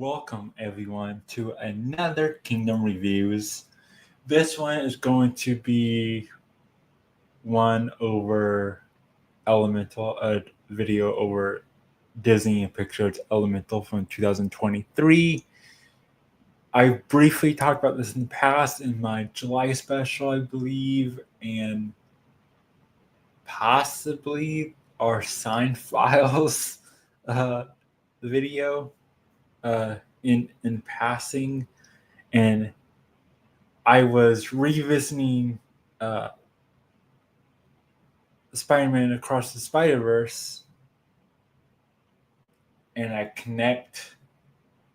Welcome everyone to another Kingdom Reviews. This one is going to be one over Elemental, a video over Disney and Pixar's Elemental from 2023. I briefly talked about this in the past in my July special, I believe, and possibly our signed files video in passing, and I was revisiting uh, Spider-Man Across the Spider-Verse, and I connect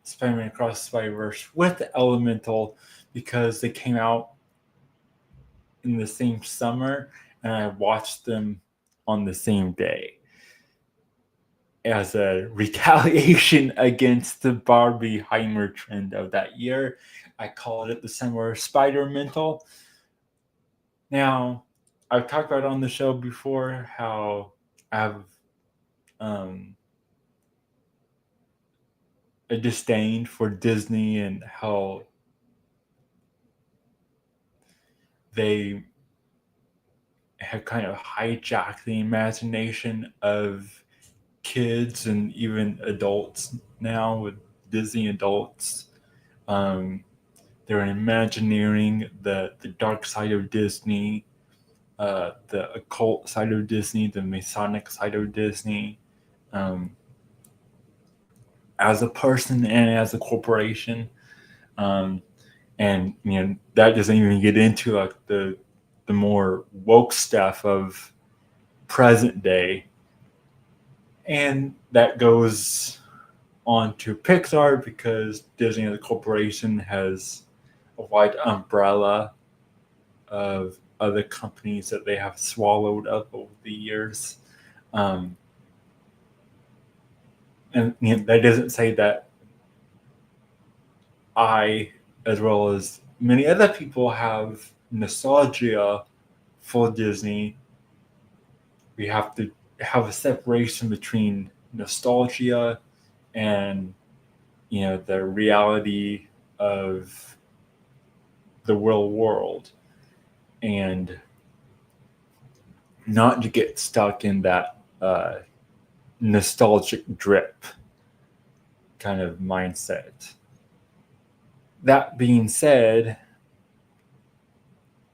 Spider-Man Across the Spider-Verse with Elemental because they came out in the same summer, and I watched them on the same day as a retaliation against the Barbie Heimer trend of that year. I called it the summer Spider-Mental. Now, I've talked about on the show before how I've a disdain for Disney and how they have kind of hijacked the imagination of kids and even adults now with Disney adults. They're imagineering the dark side of Disney, the occult side of Disney, the Masonic side of Disney, as a person and as a corporation. And that doesn't even get into like the more woke stuff of present day. And that goes on to Pixar because Disney as a corporation has a wide umbrella of other companies that they have swallowed up over the years. And that doesn't say that I, as well as many other people, have nostalgia for Disney. We have to have a separation between nostalgia and the reality of the real world, and not to get stuck in that nostalgic drip kind of mindset. That being said,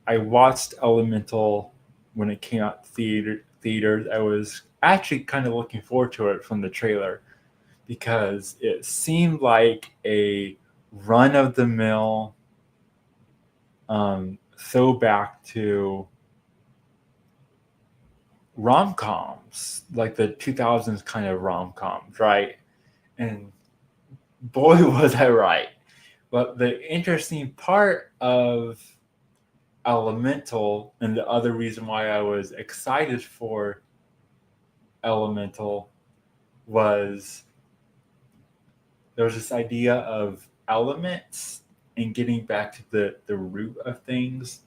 I watched Elemental when it came out theaters. I was actually kind of looking forward to it from the trailer because it seemed like a run-of-the-mill throwback to rom-coms, like the 2000s kind of rom-coms, right? And boy, was I right. But the interesting part of Elemental, and the other reason why I was excited for Elemental, was there was this idea of elements and getting back to the root of things.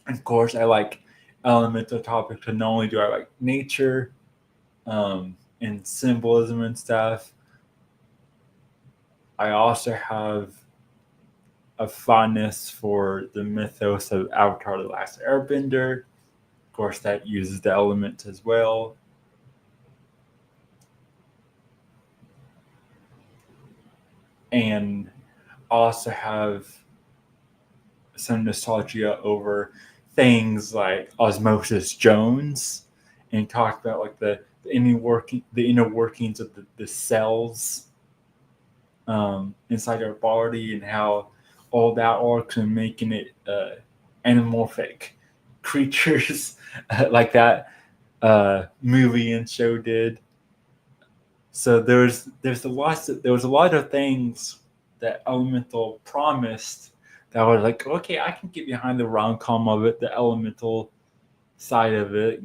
And of course, I like elemental topics, and not only do I like nature and symbolism and stuff, I also have a fondness for the mythos of Avatar: The Last Airbender. Of course, that uses the elements as well. And also have some nostalgia over things like Osmosis Jones, and talk about like the inner workings of the cells inside our body, and how all that works in making it anamorphic creatures like that movie and show did. So there was a lot of things that Elemental promised that I was like, okay, I can get behind the rom-com of it, the Elemental side of it.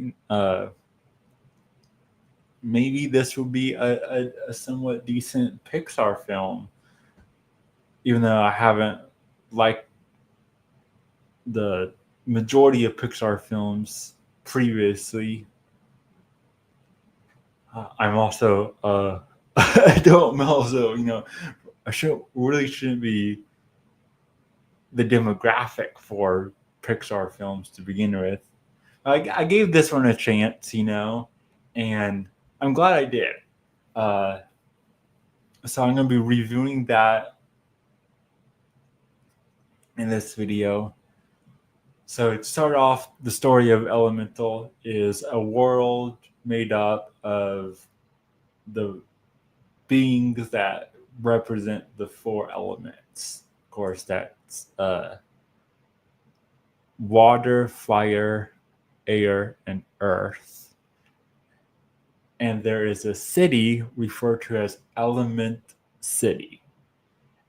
Maybe this will be a somewhat decent Pixar film, even though I haven't liked the majority of Pixar films previously. I'm also adult male, so really shouldn't be the demographic for Pixar films to begin with. I gave this one a chance, and I'm glad I did. Uh, so I'm going to be reviewing that in this video. So to start off, the story of Elemental is a world made up of the beings that represent the four elements. Of course, that's water, fire, air, and earth. And there is a city referred to as Element City.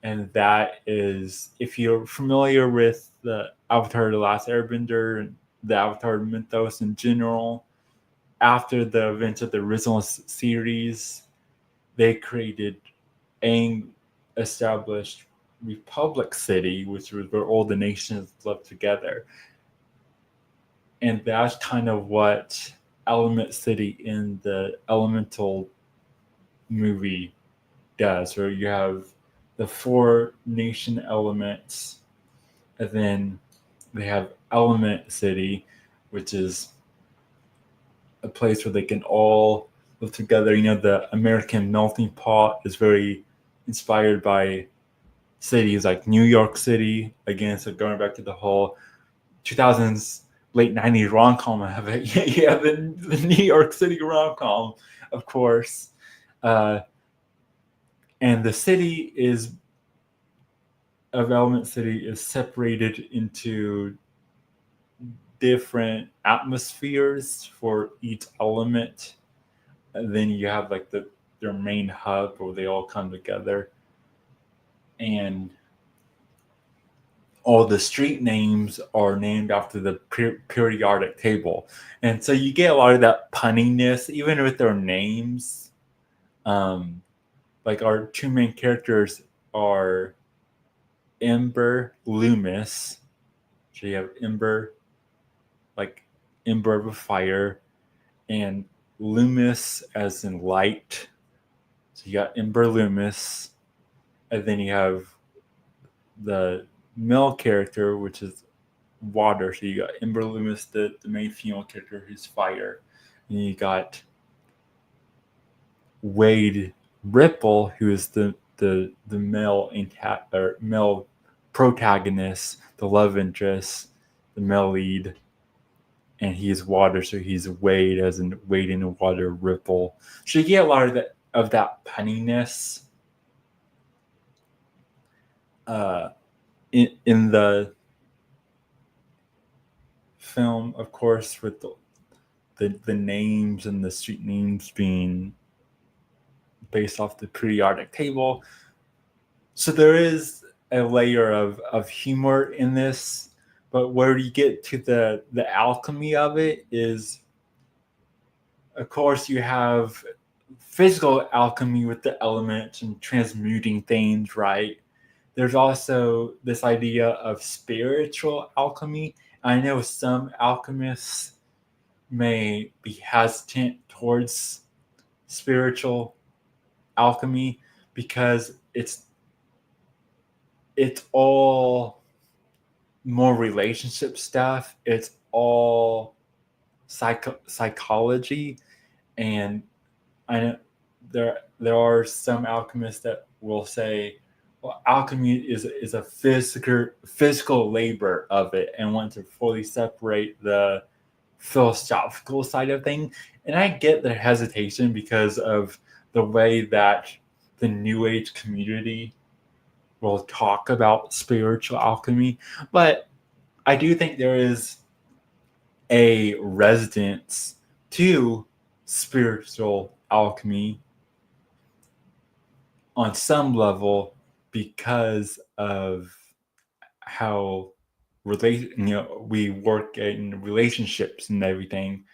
And that is, if you're familiar with the Avatar The Last Airbender and the Avatar mythos in general, after the events of the original series, they created Aang established Republic City, which was where all the nations lived together. And that's kind of what Element City in the Elemental movie does, where you have the four nation elements, and then they have Element City, which is a place where they can all live together. The American melting pot is very inspired by cities like New York City. Again, so going back to the whole 2000s, late 90s rom-com of it. Yeah, the New York City rom-com, of course. And the city of Element City is separated into different atmospheres for each element. And then you have like their main hub where they all come together. And all the street names are named after the periodic table. And so you get a lot of that punniness, even with their names. Like our two main characters are Ember, Loomis. So you have Ember, like Ember of a fire, and Loomis as in light. So you got Ember Loomis, and then you have the male character, which is water. So you got Ember Loomis, the main female character, who's fire. And you got Wade Ripple, who is the male protagonist, the love interest, the male lead, and he's water, so he's Wade, as in Wade in the water, Ripple. So you get a lot of that punniness in the film, of course, with the names and the street names being based off the periodic table. So there is a layer of humor in this, but where you get to the alchemy of it is, of course, you have physical alchemy with the elements and transmuting things, right? There's also this idea of spiritual alchemy. I know some alchemists may be hesitant towards spiritual alchemy because it's all more relationship stuff. It's all psychology, and I know there are some alchemists that will say, well, alchemy is a physical labor of it, and want to fully separate the philosophical side of thing. And I get their hesitation because of the way that the New Age community will talk about spiritual alchemy. But I do think there is a resonance to spiritual alchemy on some level because of how we work in relationships and everything.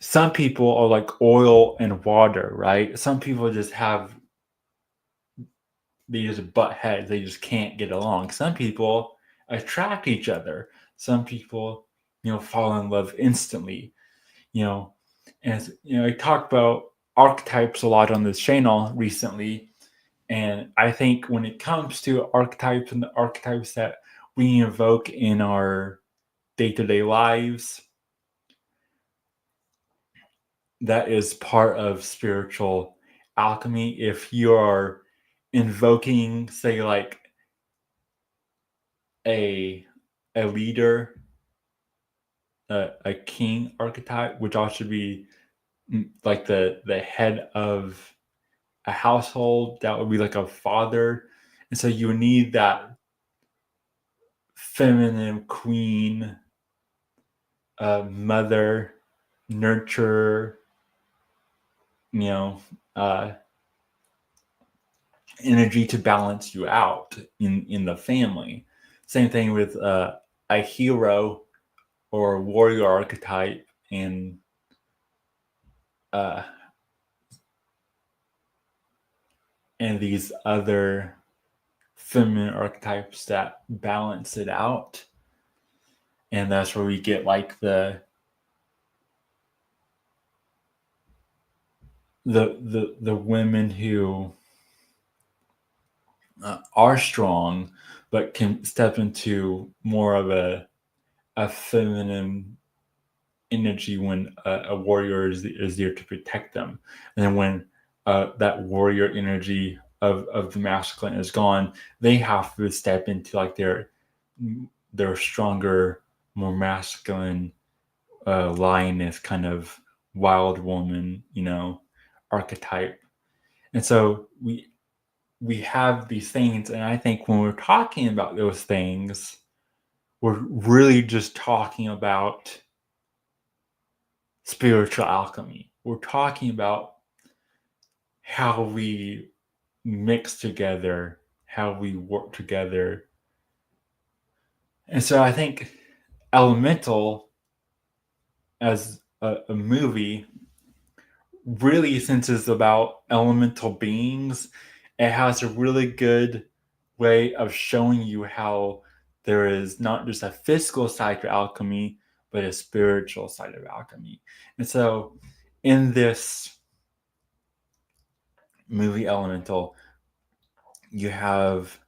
Some people are like oil and water, right? Some people they just butt heads. They just can't get along. Some people attract each other. Some people, fall in love instantly. And I talked about archetypes a lot on this channel recently, And I think when it comes to archetypes and the archetypes that we invoke in our day-to-day lives, that is part of spiritual alchemy. If you are invoking, say, like a leader, a king archetype, which also be like the head of a household, that would be like a father. And so you need that feminine queen, mother, nurture, you know, uh, energy to balance you out in the family. Same thing with a hero or a warrior archetype, uh, and these other feminine archetypes that balance it out. And that's where we get like the women who are strong but can step into more of a feminine energy when a warrior is there to protect them. And then when that warrior energy of the masculine is gone, they have to step into like their stronger, more masculine, lioness kind of wild woman, archetype. And so we have these things, and I think when we're talking about those things, we're really just talking about spiritual alchemy. We're talking about how we mix together, how we work together. And so I think Elemental, as a movie, really, since it's about elemental beings, it has a really good way of showing you how there is not just a physical side to alchemy, but a spiritual side of alchemy. And so in this movie Elemental, you have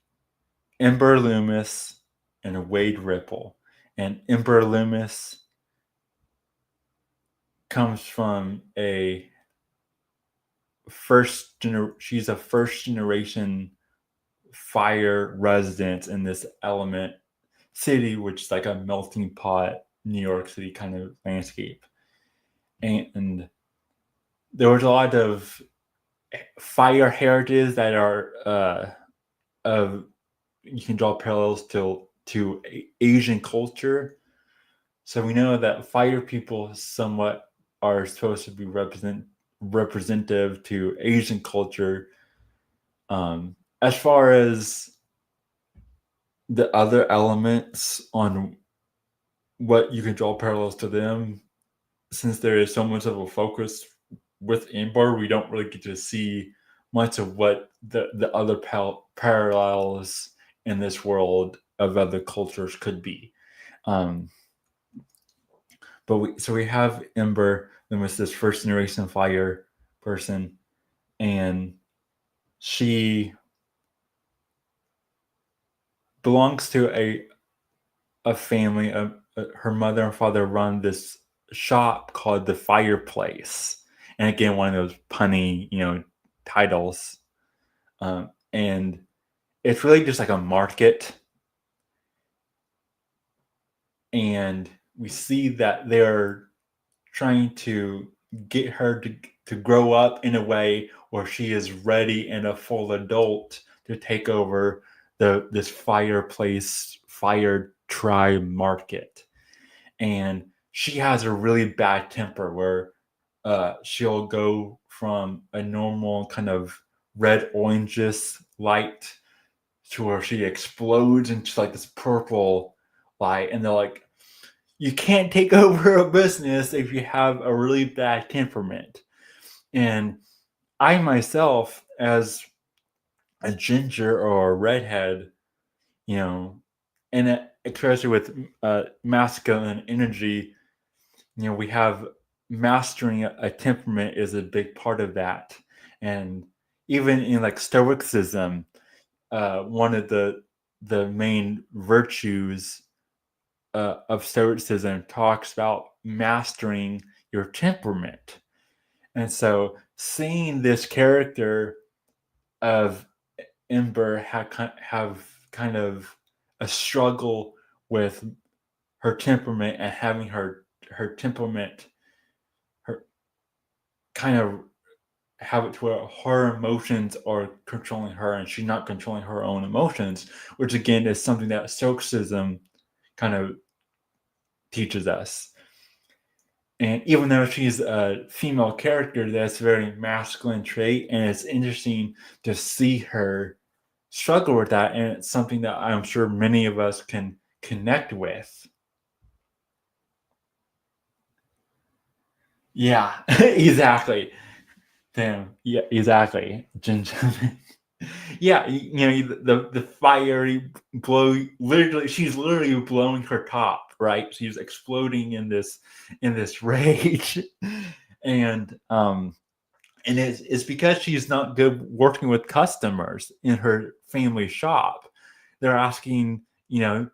Ember Loomis and Wade Ripple. And Ember Loomis comes from she's a first generation fire resident in this element city, which is like a melting pot, New York City kind of landscape. And there was a lot of fire heritages that are of you can draw parallels to Asian culture. So we know that fire people somewhat are supposed to be representative to Asian culture. As far as the other elements on what you can draw parallels to them, since there is so much of a focus with Amber, we don't really get to see much of what the other parallels in this world of other cultures could be. Um, but we have Ember, then was this first generation fire person, and she belongs to a family. Her mother and father run this shop called the Fireplace, and again, one of those punny, titles. And it's really just like a market, and we see that they're trying to get her to grow up in a way where she is ready and a full adult to take over this fireplace fire tribe market. And she has a really bad temper where she'll go from a normal kind of red oranges light to where she explodes into like this purple light, and they're like, you can't take over a business if you have a really bad temperament. And I myself, as a ginger or a redhead, you know, and especially with masculine energy, we have mastering a temperament is a big part of that. And even in like Stoicism, one of the main virtues of Stoicism talks about mastering your temperament. And so seeing this character of Ember have kind of a struggle with her temperament and having her temperament her kind of have it to where her emotions are controlling her and she's not controlling her own emotions, which again is something that Stoicism kind of teaches us. And even though she's a female character, that's a very masculine trait, and it's interesting to see her struggle with that, and it's something that I'm sure many of us can connect with. Yeah, exactly. Damn. Yeah, exactly. Yeah, the fiery blow. Literally, she's literally blowing her top. Right, she's exploding in this rage, and it's because she's not good working with customers in her family shop. They're asking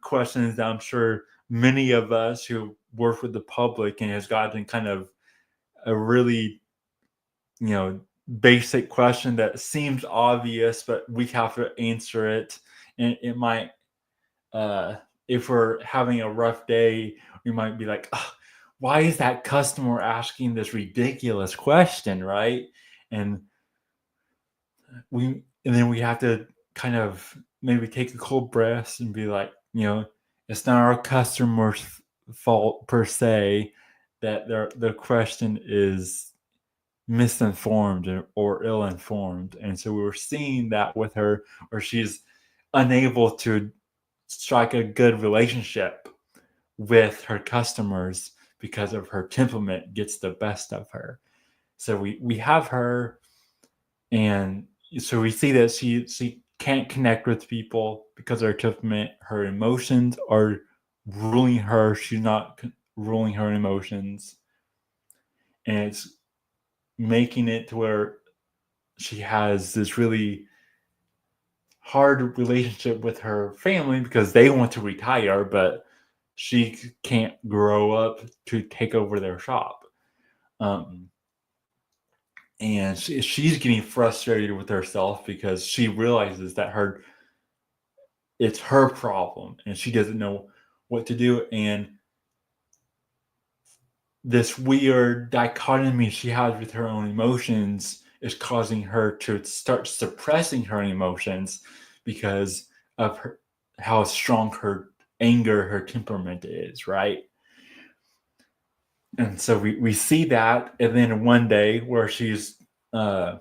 questions that I'm sure many of us who work with the public and has gotten kind of a really you know basic question that seems obvious, but we have to answer it, and it might uh if we're having a rough day, we might be like, "Ugh, why is that customer asking this ridiculous question?" Right? And and then we have to kind of maybe take a cold breath and be like, it's not our customer's fault per se that their question is misinformed or ill-informed. And so we were seeing that with her, where she's unable to strike a good relationship with her customers because of her temperament gets the best of her. So we have her, and so we see that she can't connect with people because of her temperament. Her emotions are ruling her. She's not ruling her emotions, and it's making it to where she has this really hard relationship with her family because they want to retire, but she can't grow up to take over their shop. Um, and she's getting frustrated with herself because she realizes that it's her problem and she doesn't know what to do. And this weird dichotomy she has with her own emotions is causing her to start suppressing her emotions because of how strong her anger, her temperament is, right? And so we see that, and then one day where she's uh,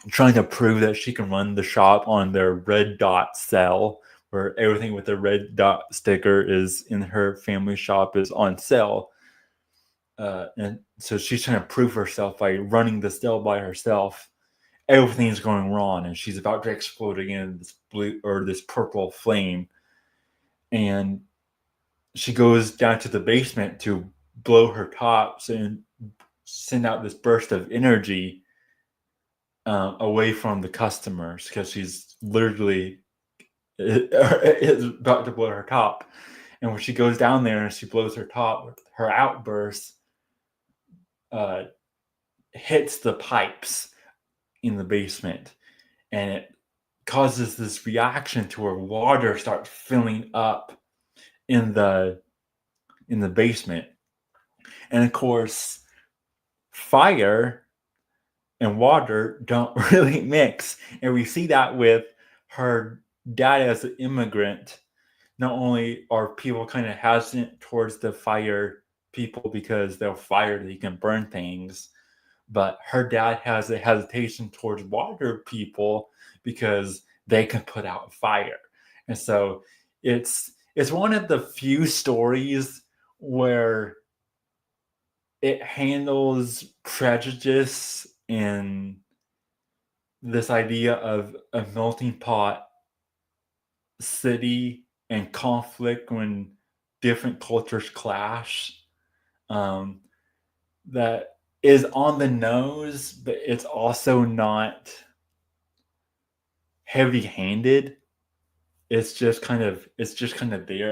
trying to prove that she can run the shop on their red dot sale, where everything with the red dot sticker is in her family shop is on sale. And so she's trying to prove herself by running the sale by herself. Everything's going wrong, and she's about to explode again in this blue or this purple flame. And she goes down to the basement to blow her tops and send out this burst of energy away from the customers because she's literally is about to blow her top. And when she goes down there and she blows her top, her outburst uh, hits the pipes in the basement, and it causes this reaction to where water starts filling up in the basement. And of course, fire and water don't really mix. And we see that with her dad as an immigrant. Not only are people kind of hesitant towards the fire people because they'll fire, they can burn things, but her dad has a hesitation towards water people because they can put out fire. And so it's one of the few stories where it handles prejudice and this idea of a melting pot city and conflict when different cultures clash. Um, that is on the nose, but it's also not heavy-handed. It's just kind of there,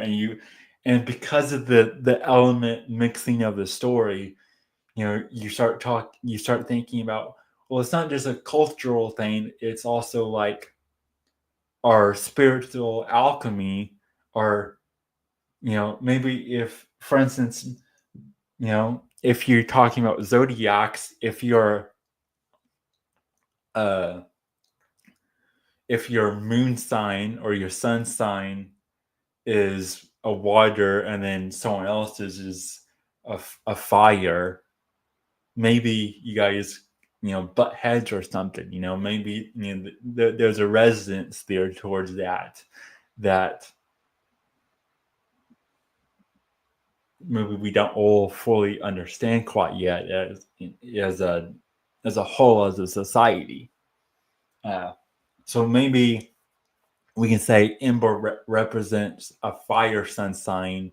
and because of the element mixing of the story, you start thinking about, well, it's not just a cultural thing, it's also like our spiritual alchemy, or maybe if, for instance, if you're talking about zodiacs, uh if your moon sign or your sun sign is a water, and then someone else's is a fire, maybe you guys butt heads or something. Maybe there's a resonance there towards that maybe we don't all fully understand quite yet, as a as a whole, as a society. So maybe we can say Ember represents a fire sun sign,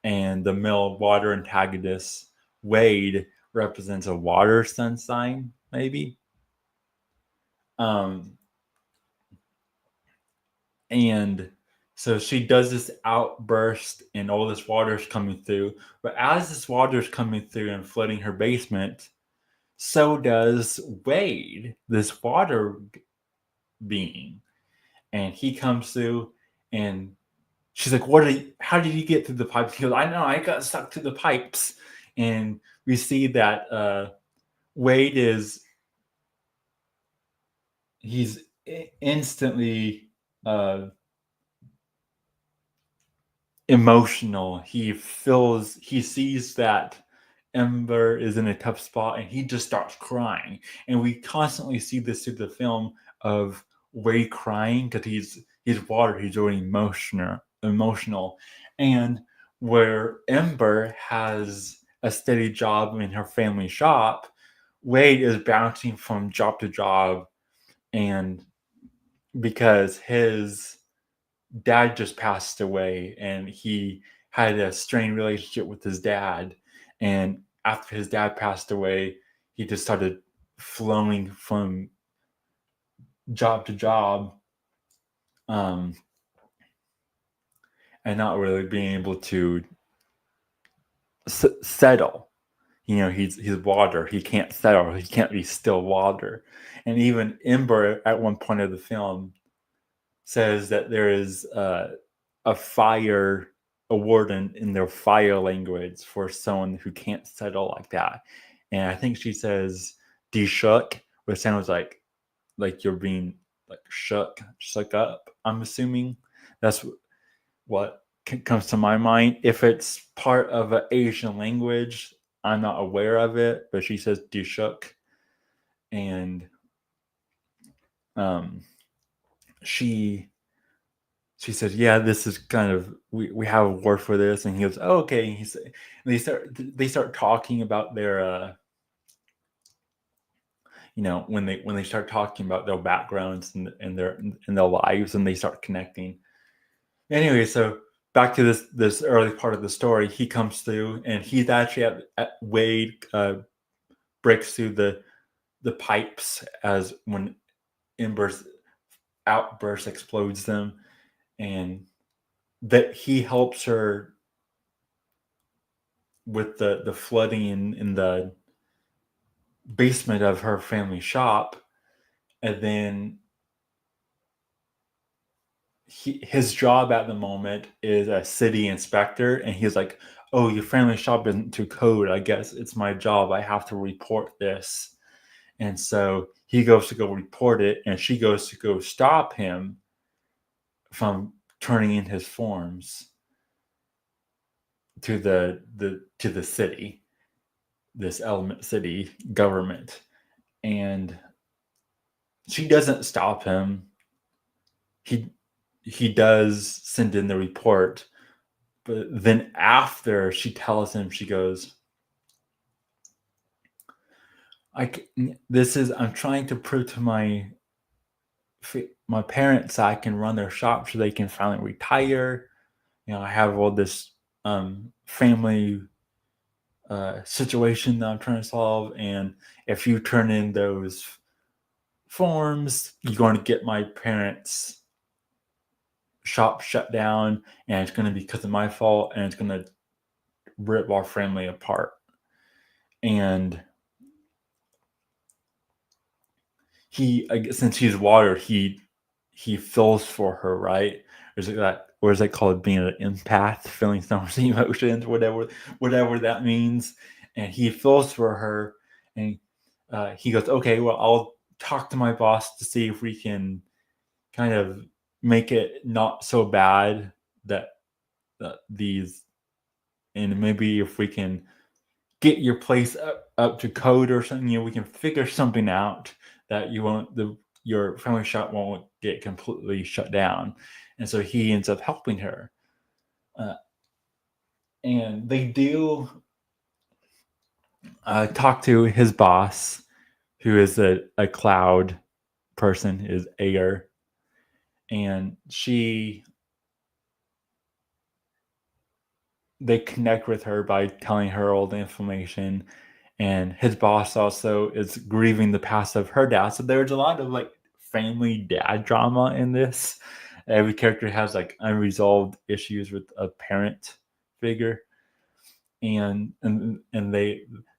and the male water antagonist Wade represents a water sun sign, maybe. Um, and so she does this outburst, and all this water is coming through. But as this water is coming through and flooding her basement, so does Wade, this water being, and he comes through, and she's like, how did you get through the pipes? He goes, I know, I got stuck to the pipes. And we see that Wade he's instantly emotional. He sees that Ember is in a tough spot, and he just starts crying. And we constantly see this through the film of Wade crying because he's water, he's really emotional. And where Ember has a steady job in her family shop, Wade is bouncing from job to job, and because his dad just passed away, and he had a strained relationship with his dad, and after his dad passed away, he just started flowing from job to job, um, and not really being able to settle. He's water. He can't settle. He can't be still water. And even Ember, at one point of the film, says that there is a fire, a warden in their fire language for someone who can't settle like that. And I think she says "de shook," which sounds like you're being like shook up. I'm assuming that's what comes to my mind. If it's part of an Asian language, I'm not aware of it, but she says "de shook," and um, she she said, "Yeah, this is kind of we have a word for this," and he goes, "Oh, okay." And they start talking about their when they start talking about their backgrounds and their lives, and they start connecting. Anyway, so back to this early part of the story, he comes through, and he's actually at Wade breaks through the pipes as when Ember's outburst explodes them, and that he helps her with the flooding in the basement of her family shop. And then his job at the moment is a city inspector, and he's like, oh, your family shop isn't to code, I guess it's my job, I have to report this. And so he goes to go report it, and she goes to go stop him from turning in his forms to the city, this element city government. And she doesn't stop him. He does send in the report, but then after she tells him, she goes, I'm trying to prove to my parents I can run their shop so they can finally retire. I have all this family situation that I'm trying to solve, and if you turn in those forms, you're going to get my parents' shop shut down, and it's going to be because of my fault, and it's going to rip our family apart. And since he's water, he feels for her, right? Or is that called being an empath, feeling someone's emotions, whatever that means. And he feels for her, and he goes, okay, well, I'll talk to my boss to see if we can kind of make it not so bad that these, and maybe if we can get your place up to code or something, we can figure something out that your family shop won't get completely shut down. And so he ends up helping her. And they do talk to his boss, who is a cloud person, is Ager. And they connect with her by telling her all the information. And his boss also is grieving the past of her dad. So there's a lot of like family dad drama in this. Every character has like unresolved issues with a parent figure. And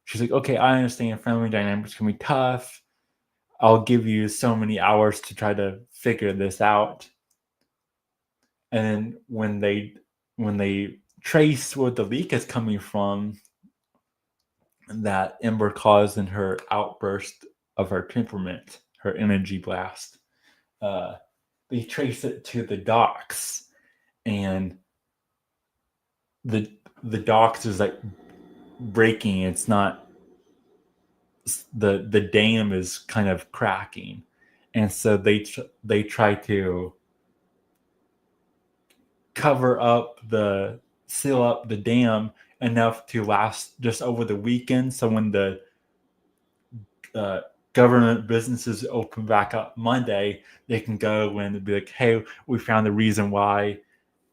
she's like, okay, I understand family dynamics can be tough. I'll give you so many hours to try to figure this out. And then when they trace where the leak is coming from, that Ember caused in her outburst of her temperament, her energy blast, they trace it to the docks, and the docks is like breaking. It's not, the dam is kind of cracking, and so they try to seal up the dam enough to last just over the weekend. So when the government businesses open back up Monday, they can go and be like, hey, we found the reason why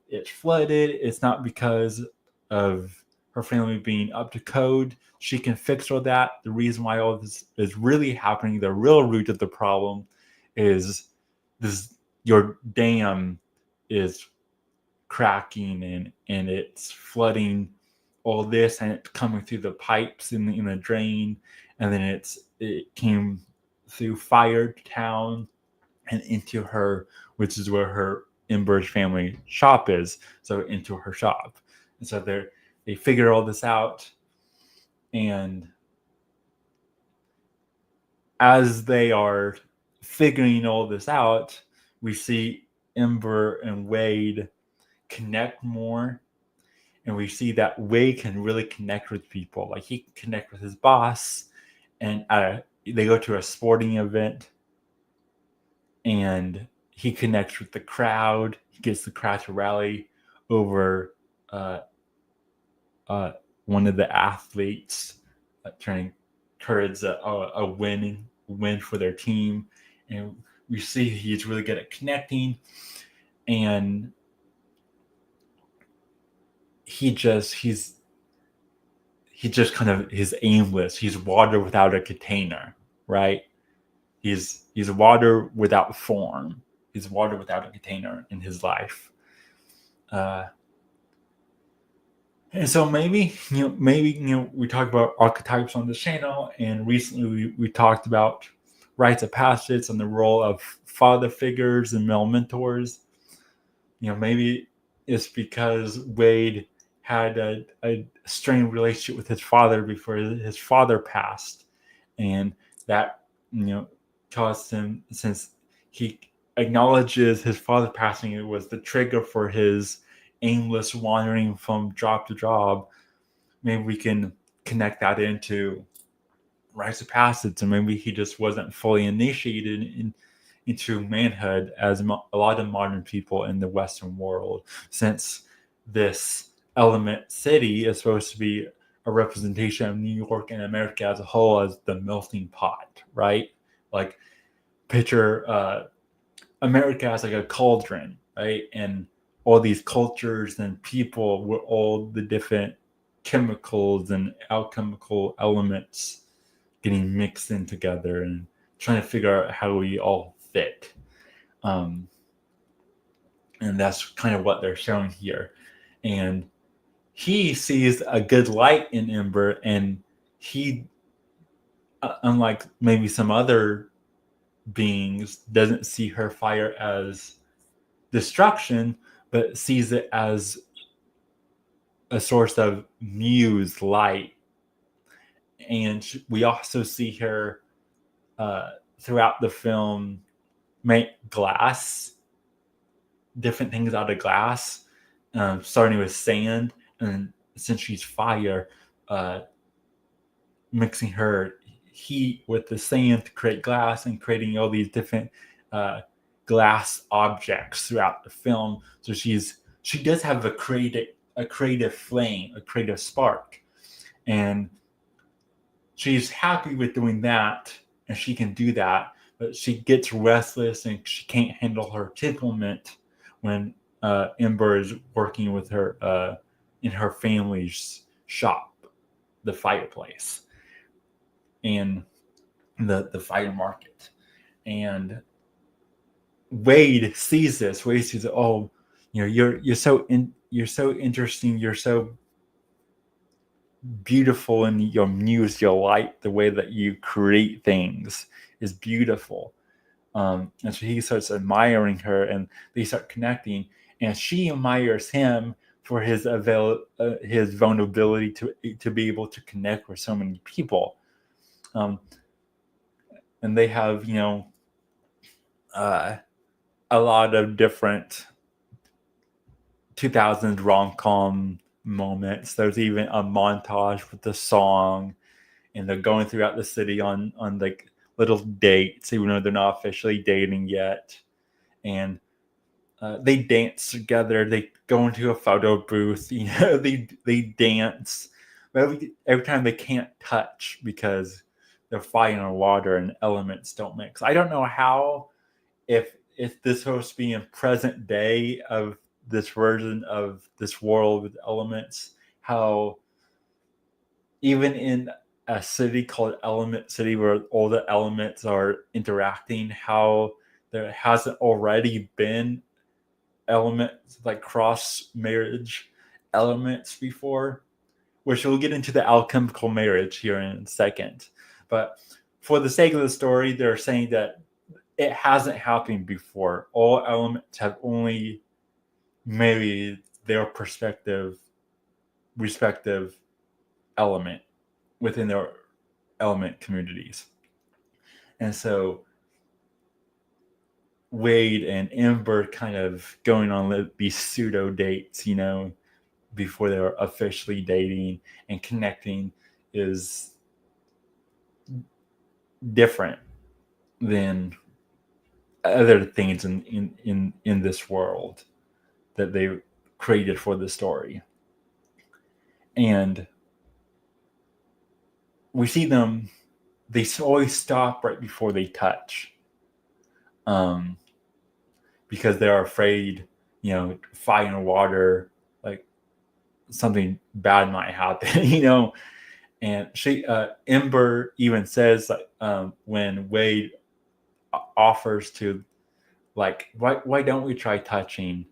it flooded. It's not because of her family being up to code. She can fix all that. The reason why all this is really happening, the real root of the problem, is your dam is cracking, and it's flooding all this, and it's coming through the pipes in the drain, and then it came through Firetown and into her, which is where her Ember's family shop is, so into her shop. And so they figure all this out, and as they are figuring all this out, we see Ember and Wade connect more, and we see that Wade can really connect with people. Like, he can connect with his boss, and they go to a sporting event, and he connects with the crowd. He gets the crowd to rally over one of the athletes, turning towards a win for their team. And we see he's really good at connecting, and he's kind of, he's aimless. He's water without a container, right? He's water without form. He's water without a container in his life. And so maybe we talk about archetypes on this channel, and recently we talked about rites of passage and the role of father figures and male mentors. Maybe it's because Wade had a strained relationship with his father before his father passed, and that caused him, since he acknowledges his father passing, it was the trigger for his aimless wandering from job to job. Maybe we can connect that into rites of passage, and maybe he just wasn't fully initiated into manhood as a lot of modern people in the Western world, since this element city is supposed to be a representation of New York and America as a whole, as the melting pot, right? Like, picture America as like a cauldron, right? And all these cultures and people with all the different chemicals and alchemical elements getting mixed in together, and trying to figure out how we all fit. And that's kind of what they're showing here. And he sees a good light in Ember, and he, unlike maybe some other beings, doesn't see her fire as destruction, but sees it as a source of muse light. And we also see her throughout the film make different things out of glass, starting with sand, and since she's fire, mixing her heat with the sand to create glass, and creating all these different glass objects throughout the film. So she does have a creative flame, a creative spark, and she's happy with doing that, and she can do that. But she gets restless, and she can't handle her temperament when Ember is working with her in her family's shop, the fireplace, and the fire market. And Wade sees this. Wade sees, oh, you're so interesting. You're so beautiful in your muse, your light, the way that you create things is beautiful. And so he starts admiring her, and they start connecting. And she admires him for his vulnerability to be able to connect with so many people. And they have, a lot of different 2000s rom-com moments. There's even a montage with the song, and they're going throughout the city on like little dates, even though they're not officially dating yet. And they dance together. They go into a photo booth. They dance. But every time they can't touch because they're fighting on water and elements don't mix. I don't know how, if this supposed to be in present day of this version of this world with elements, how even in a city called Element City, where all the elements are interacting, how there hasn't already been elements like cross marriage elements before, which we'll get into the alchemical marriage here in a second. But for the sake of the story, they're saying that it hasn't happened before. All elements have only married their respective element within their element communities. And so Wade and Ember kind of going on these pseudo dates, before they're officially dating and connecting, is different than other things in this world that they created for the story. And we see them, they always stop right before they touch, because they're afraid, fire and water, like something bad might happen, And Ember even says, when Wade offers to, like, why don't we try touching?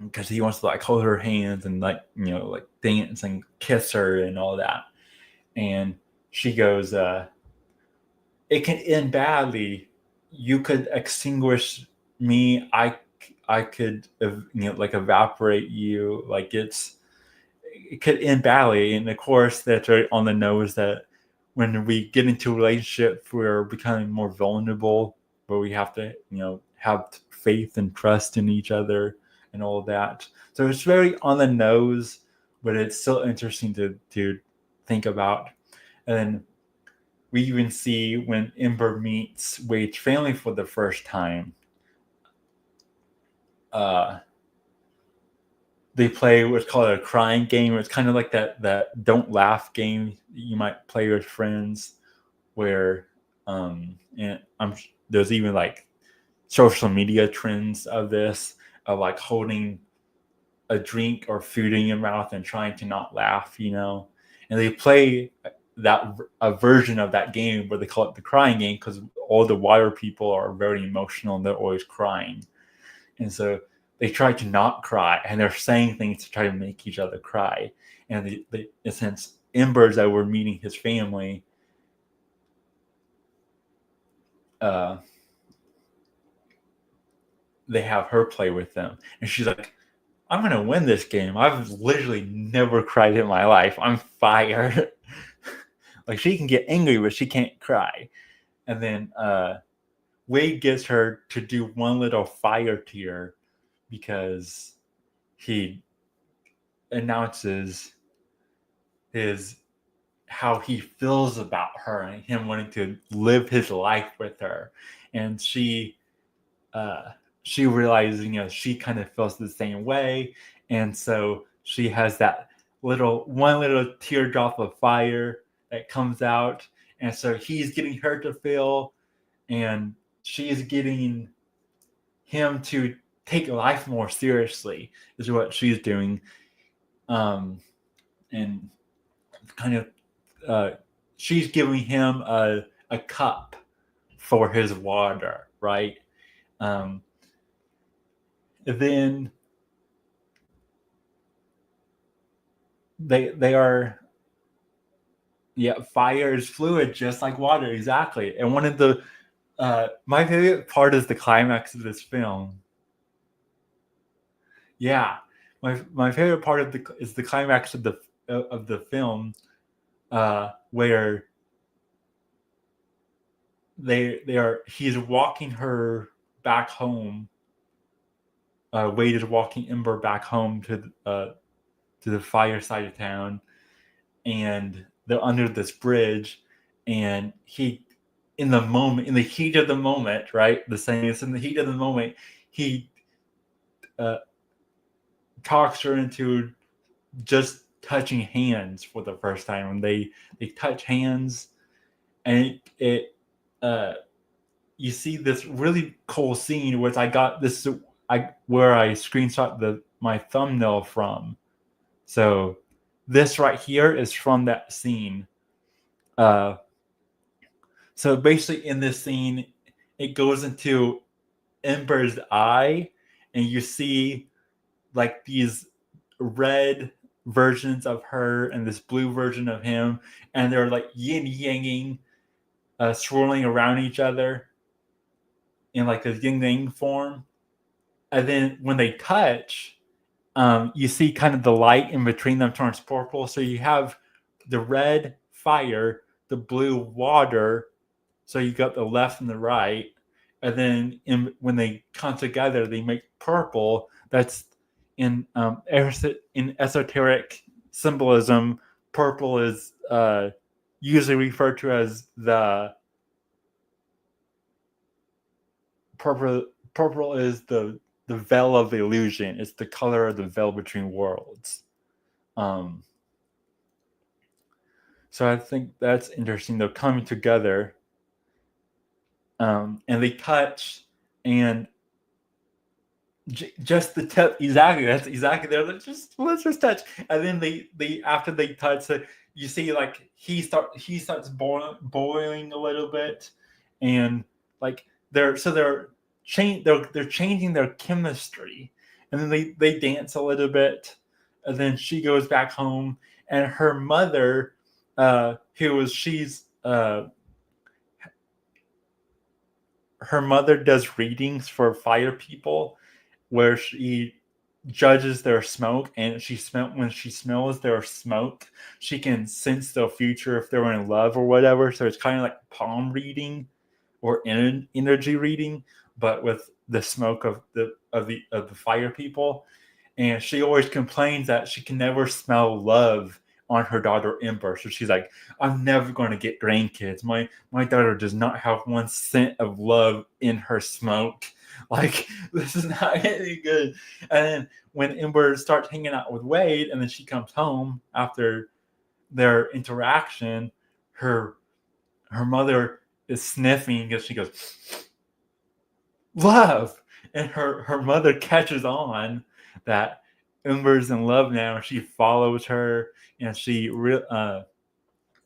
Because he wants to like hold her hands and like dance and kiss her and all that. And she goes, it can end badly. You could extinguish me. I could like evaporate you. Like it could end badly. And of course, that's right on the nose that when we get into a relationship, we're becoming more vulnerable, but we have to have faith and trust in each other and all of that. So it's very on the nose, but it's still interesting to think about. And then we even see when Ember meets Wade's family for the first time, they play what's called a crying game. It's kind of like that don't laugh game you might play with friends, where and there's even like social media trends of this, of like holding a drink or food in your mouth and trying to not laugh, and they play a version of that game where they call it the crying game, because all the water people are very emotional and they're always crying. And so they try to not cry, and they're saying things to try to make each other cry. And since Embers that were meeting his family, they have her play with them. And she's like, I'm going to win this game. I've literally never cried in my life. I'm fire. Like, she can get angry, but she can't cry. And then Wade gets her to do one little fire tear because he announces how he feels about her and him wanting to live his life with her. And she realizes, she kind of feels the same way. And so she has that one little teardrop of fire that comes out. And so he's getting her to feel, and she's getting him to take life more seriously, is what she's doing. And kind of, she's giving him a cup for his water, right? And then they are, fire is fluid just like water, exactly. And one of the my favorite part is the climax of this film. Yeah, my favorite part is the climax of the film, where he's walking her back home. Wade is walking Ember back home to the fire side of town, and they're under this bridge, and in the heat of the moment, right? The saying is, in the heat of the moment, he talks her into just touching hands for the first time, and they touch hands, and you see this really cool scene, which I got this where I screenshot my thumbnail from. So this right here is from that scene. So basically, in this scene, it goes into Ember's eye, and you see like these red versions of her and this blue version of him, and they're like yin yanging, swirling around each other in like a yin yang form. And then when they touch, you see kind of the light in between them turns purple. So you have the red fire, the blue water. So you got the left and the right. And then when they come together, they make purple. That's in esoteric symbolism. Purple is usually referred to as the purple. Purple is the veil of illusion. It's the color of the veil between worlds. So I think that's interesting. They're coming together, and they touch, and just the tip. Exactly. That's exactly there. Let's just touch, and then they after they touch, you see like he starts boiling a little bit, and like they're changing their chemistry, and then they dance a little bit, and then she goes back home, and her mother, her mother does readings for fire people, where she judges their smoke, and when she smells their smoke, she can sense the future if they're in love or whatever. So it's kind of like palm reading or energy reading, but with the smoke of the fire people. And she always complains that she can never smell love on her daughter Ember. So she's like, I'm never going to get grandkids. My daughter does not have one scent of love in her smoke. Like, this is not any good. And then when Ember starts hanging out with Wade, and then she comes home after their interaction, her mother is sniffing because she goes, love. And her mother catches on that Ember's in love now. She follows her, and she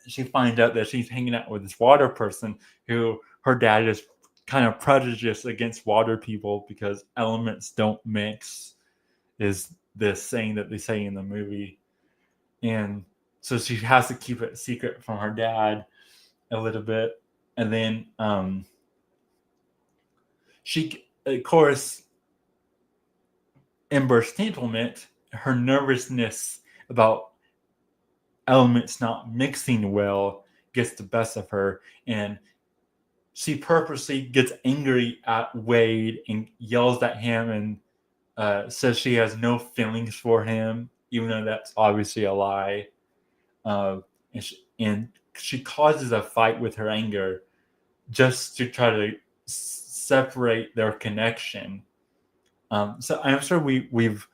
she finds out that she's hanging out with this water person who her dad is kind of prejudiced against water people because elements don't mix, is this saying that they say in the movie. And so she has to keep it secret from her dad a little bit. And then she, of course, Ember's temperament, her nervousness about elements not mixing well gets the best of her. And she purposely gets angry at Wade and yells at him and says she has no feelings for him, even though that's obviously a lie. And she causes a fight with her anger just to try to separate their connection. So I'm sure we've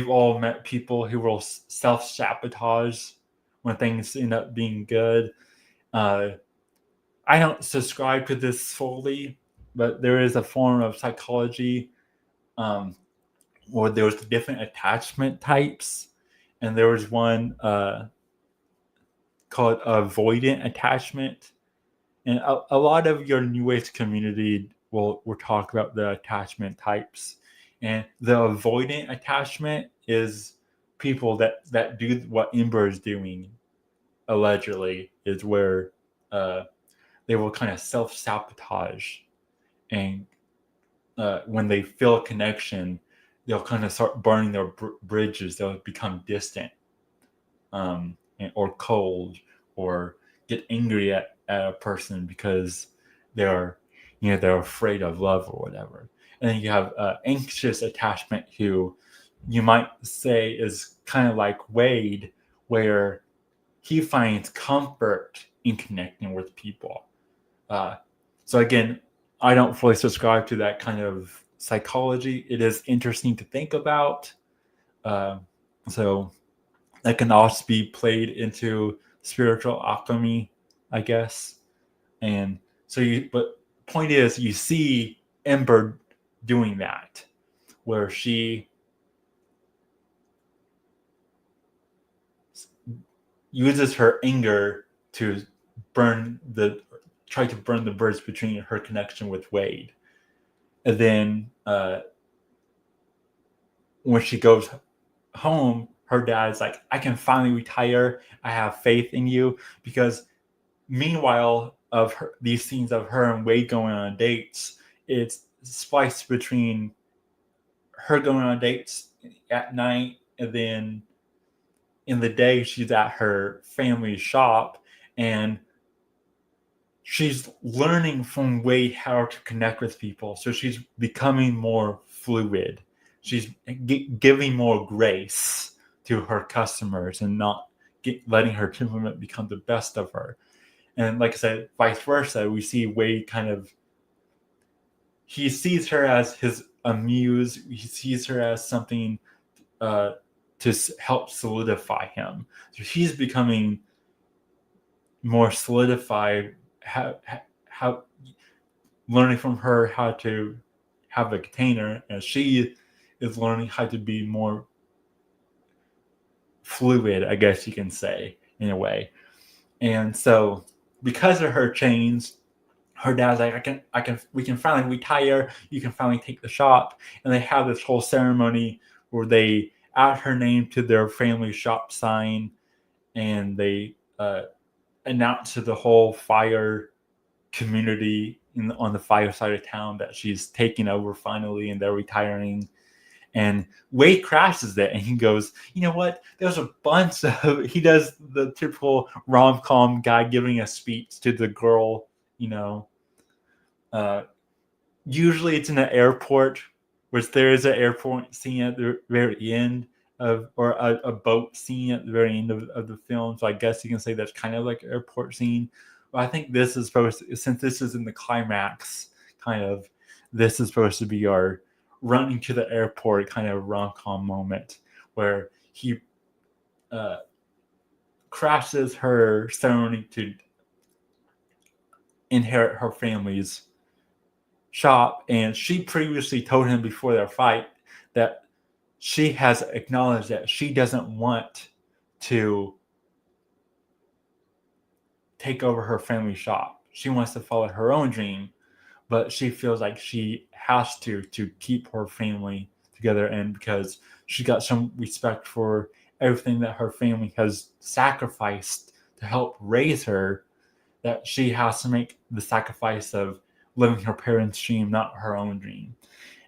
all met people who will self-sabotage when things end up being good. I don't subscribe to this fully, but there is a form of psychology where there's different attachment types, and there was one called avoidant attachment. And a lot of your New Age community will talk about the attachment types. And the avoidant attachment is people that do what Ember is doing, allegedly, is where they will kind of self-sabotage. And when they feel a connection, they'll kind of start burning their bridges. They'll become distant or cold, or get angry at a person because they're afraid of love or whatever. And then you have anxious attachment, who you might say is kind of like Wade, where he finds comfort in connecting with people. So again, I don't fully subscribe to that kind of psychology. It is interesting to think about. So that can also be played into spiritual alchemy, I guess. And so but point is, you see Ember doing that, where she uses her anger to try to burn the bridge between her connection with Wade. And then when she goes home, her dad's like, I can finally retire. I have faith in you. Because meanwhile, of these scenes of her and Wade going on dates, it's spliced between her going on dates at night, and then in the day she's at her family's shop, and she's learning from Wade how to connect with people. So she's becoming more fluid. She's giving more grace to her customers and not letting her temperament become the best of her. And like I said, vice versa, we see Wade he sees her as his muse. He sees her as something to help solidify him. So he's becoming more solidified, how learning from her how to have a container, and she is learning how to be more fluid, I guess you can say, in a way. And so because of her change, her dad's like, we can finally retire. You can finally take the shop. And they have this whole ceremony where they add her name to their family shop sign, and they announce to the whole fire community on the fire side of town that she's taking over finally, and they're retiring. And Wade crashes it, and he goes, you know what? There's a bunch of... He does the typical rom-com guy giving a speech to the girl, usually it's in an airport, which there is an airport scene at the very end or a boat scene at the very end of the film. So I guess you can say that's kind of like an airport scene. But I think this is supposed to, since this is in the climax, this is supposed to be our running to the airport kind of rom-com moment, where he crashes her ceremony to inherit her family's shop. And she previously told him before their fight that she has acknowledged that she doesn't want to take over her family shop. She wants to follow her own dream, but she feels like she has to keep her family together, and because she got some respect for everything that her family has sacrificed to help raise her, that she has to make the sacrifice of living her parents' dream, not her own dream.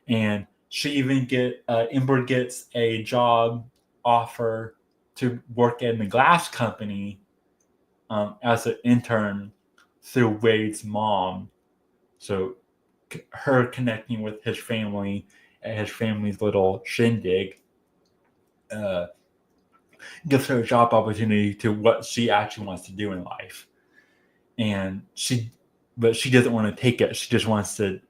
And she even Ember gets a job offer to work in the glass company as an intern through Wade's mom. So her connecting with his family at his family's little shindig uh, gives her a job opportunity to what she actually wants to do in life. And but she doesn't want to take it. She just wants to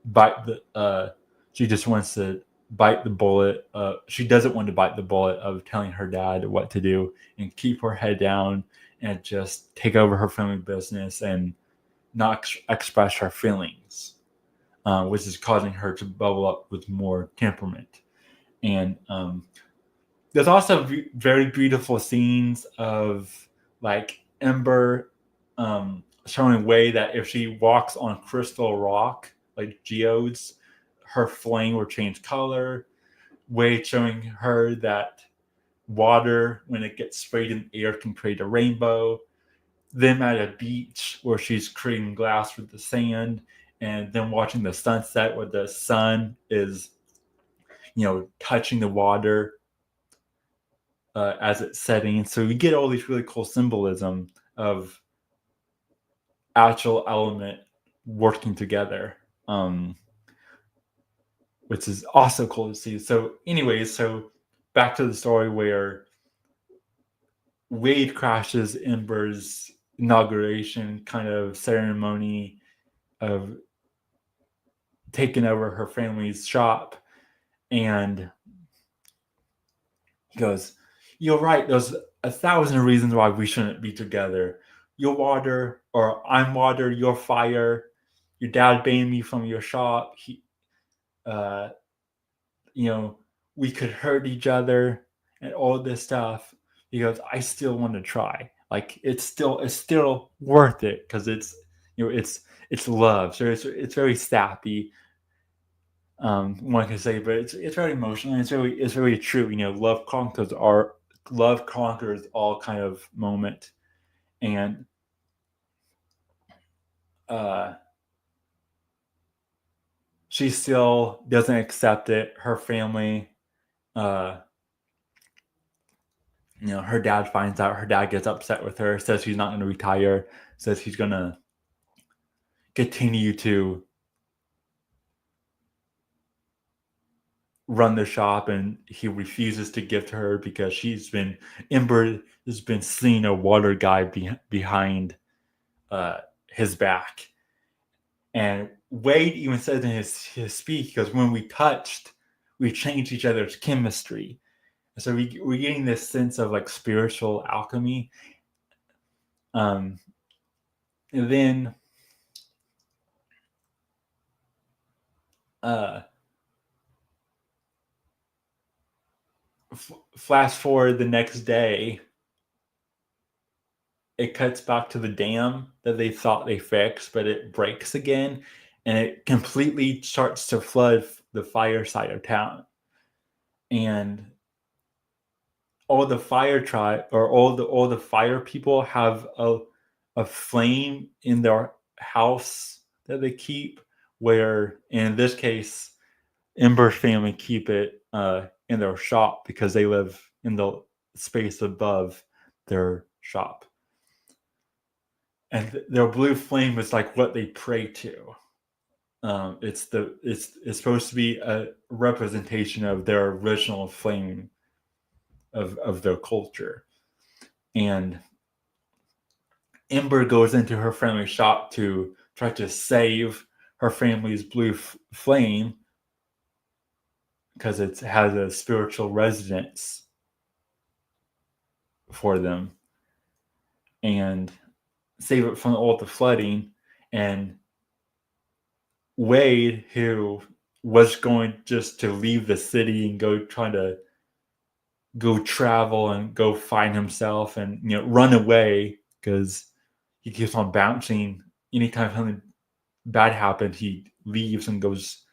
bite the. She just wants to bite the bullet. She doesn't want to bite the bullet of telling her dad what to do and keep her head down and just take over her family business and not express her feelings, which is causing her to bubble up with more temperament. And there's also very beautiful scenes of like Ember showing Wade that if she walks on crystal rock, like geodes, her flame will change color. Wade showing her that water, when it gets sprayed in the air, can create a rainbow. Them at a beach where she's creating glass with the sand, and then watching the sunset where the sun is, touching the water as it's setting. So you get all these really cool symbolism of actual element working together, which is also cool to see. So, anyways, back to the story where Wade crashes Ember's inauguration kind of ceremony of taking over her family's shop, and he goes, "You're right. There's 1,000 reasons why we shouldn't be together. You're water, or I'm water. You're fire. Your dad banned me from your shop. Uh, we could hurt each other and all this stuff." He goes, "I still want to try. Like it's still worth it because it's love. So it's very sappy." One can say, but it's very emotional. And it's very true. Love conquers all kind of moment, and she still doesn't accept it. Her family, her dad finds out. Her dad gets upset with her. Says he's not going to retire. Says he's going to continue to run the shop, and he refuses to give to her because Ember has been seeing a water guy behind his back. And Wade even says in his speech, because when we touched, we changed each other's chemistry. And so we're getting this sense of like spiritual alchemy. And then flash forward the next day, it cuts back to the dam that they thought they fixed, but it breaks again, and it completely starts to flood the fire side of town. And all the fire all the fire people have a flame in their house that they keep, where in this case Ember's family keep it in their shop because they live in the space above their shop. And their blue flame is like what they pray to. It's supposed to be a representation of their original flame of their culture. And Ember goes into her family shop to try to save her family's blue flame because it has a spiritual resonance for them, and save it from all the flooding. And Wade, who was going just to leave the city and go travel and go find himself and run away because he keeps on bouncing. Anytime something bad happens, he leaves and goes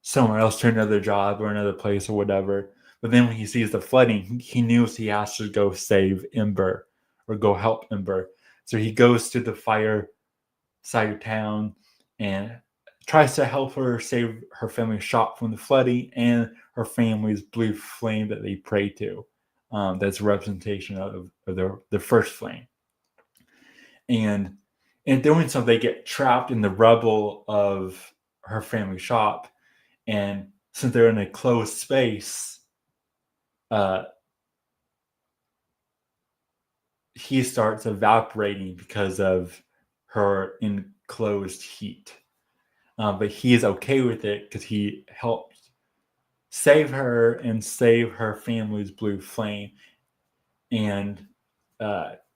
somewhere else to another job or another place or whatever. But then when he sees the flooding, he knew he has to go save Ember or go help Ember. So he goes to the fire side of town and tries to help her save her family's shop from the flooding and her family's blue flame that they pray to. That's a representation of the first flame. And in doing so, they get trapped in the rubble of her family shop. And since they're in a closed space, he starts evaporating because of her enclosed heat. But he is okay with it because he helped save her and save her family's blue flame. And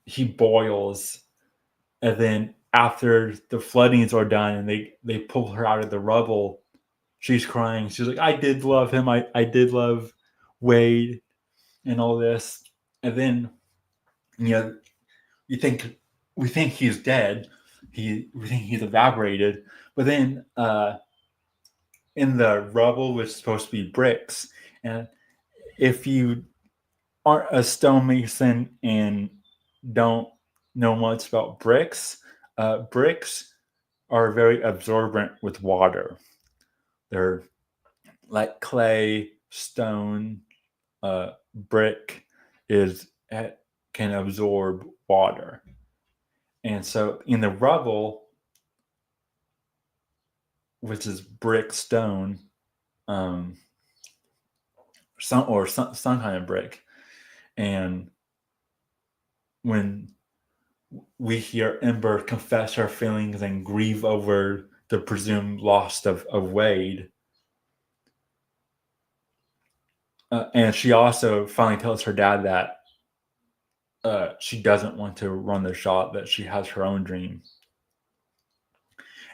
he boils. And then after the floodings are done and they pull her out of the rubble, she's crying. She's like, I did love him. I did love Wade and all this. And then, we think he's dead. We think he's evaporated. But then in the rubble was supposed to be bricks. And if you aren't a stonemason and don't know much about bricks, bricks are very absorbent with water. They're like clay, stone, brick can absorb water. And so in the rubble, which is brick, stone, some kind of brick, and when we hear Ember confess her feelings and grieve over the presumed loss of Wade, and she also finally tells her dad that she doesn't want to run the shop, that she has her own dream.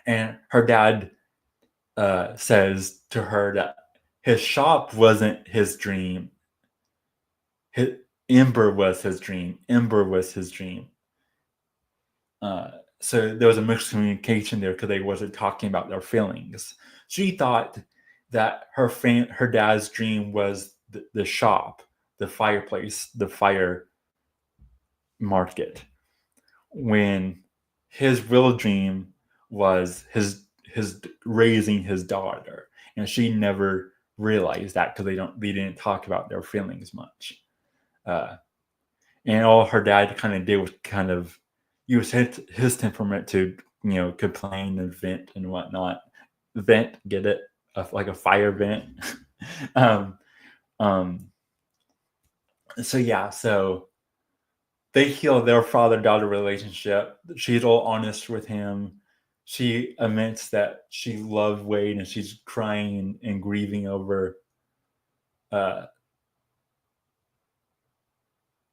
And her dad says to her that his shop wasn't his dream. Ember was his dream. Ember was his dream. So there was a mixed communication there because they wasn't talking about their feelings. She thought that her dad's dream was the shop, the fireplace, the fire market, when his real dream was his raising his daughter, and she never realized that because they didn't talk about their feelings much. And all her dad kind of did was kind of use his temperament to complain and vent and whatnot. Vent, get it? Like a fire vent. So yeah, so they heal their father-daughter relationship. She's all honest with him. She admits that she loved Wade and she's crying and grieving over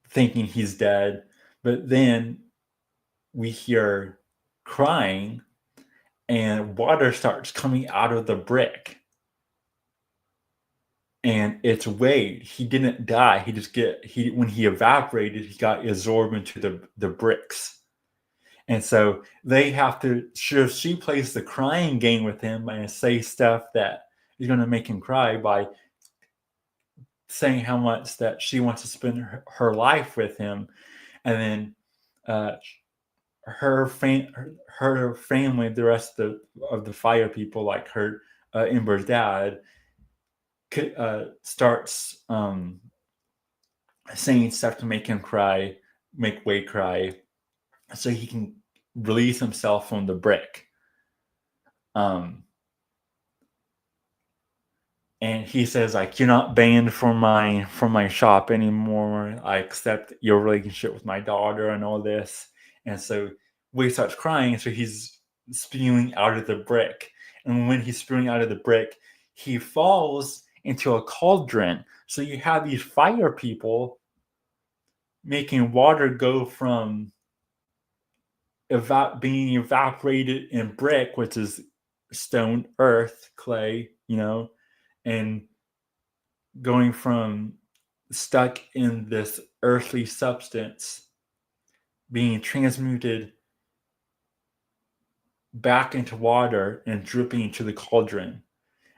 thinking he's dead. But then we hear crying and water starts coming out of the brick. And it's Wade. He didn't die. When he evaporated, he got absorbed into the bricks. And so they have to, she plays the crying game with him and say stuff that is going to make him cry by saying how much that she wants to spend her life with him. And then her family, the rest of the fire people, like her Ember's dad, starts saying stuff to make him cry, make Wade cry, so he can release himself from the brick. And he says, like, you're not banned from my shop anymore. I accept your relationship with my daughter and all this. And so Wade starts crying, so he's spewing out of the brick. And when he's spewing out of the brick, he falls into a cauldron. So you have these fire people making water go from being evaporated in brick, which is stone, earth, clay, and going from stuck in this earthly substance being transmuted back into water and dripping into the cauldron.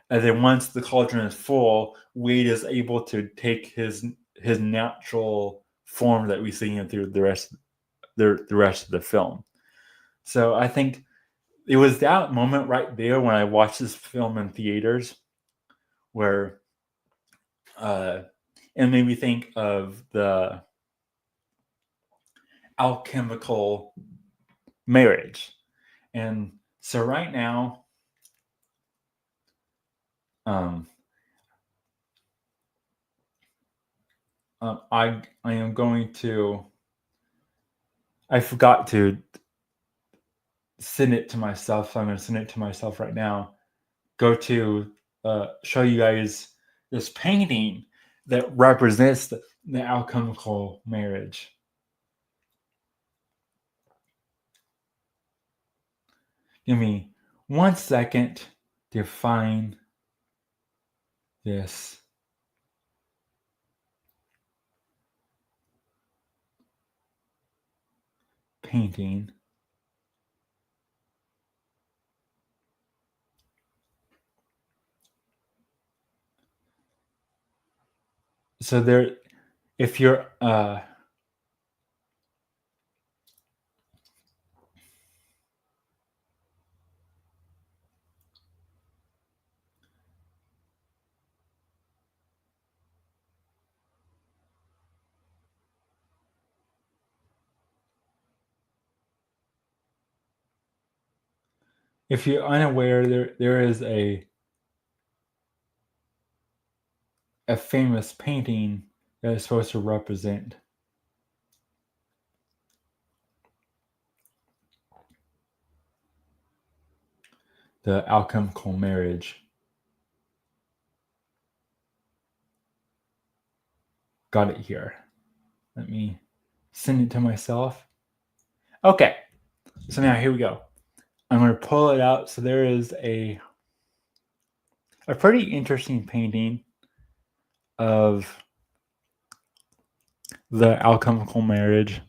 And then once the cauldron is full, Wade is able to take his natural form that we see him through the rest of the film. So I think it was that moment right there when I watched this film in theaters where it made me think of the alchemical marriage. And so right now, I am going to. I forgot to send it to myself, so I'm going to send it to myself right now. Go to show you guys this painting that represents the alchemical marriage. Give me 1 second to find this painting. So there, if you're if you're unaware, there is a famous painting that is supposed to represent the alchemical marriage. Got it here. Let me send it to myself. Okay, so now here we go. I'm going to pull it out. So there is a pretty interesting painting of the alchemical marriage.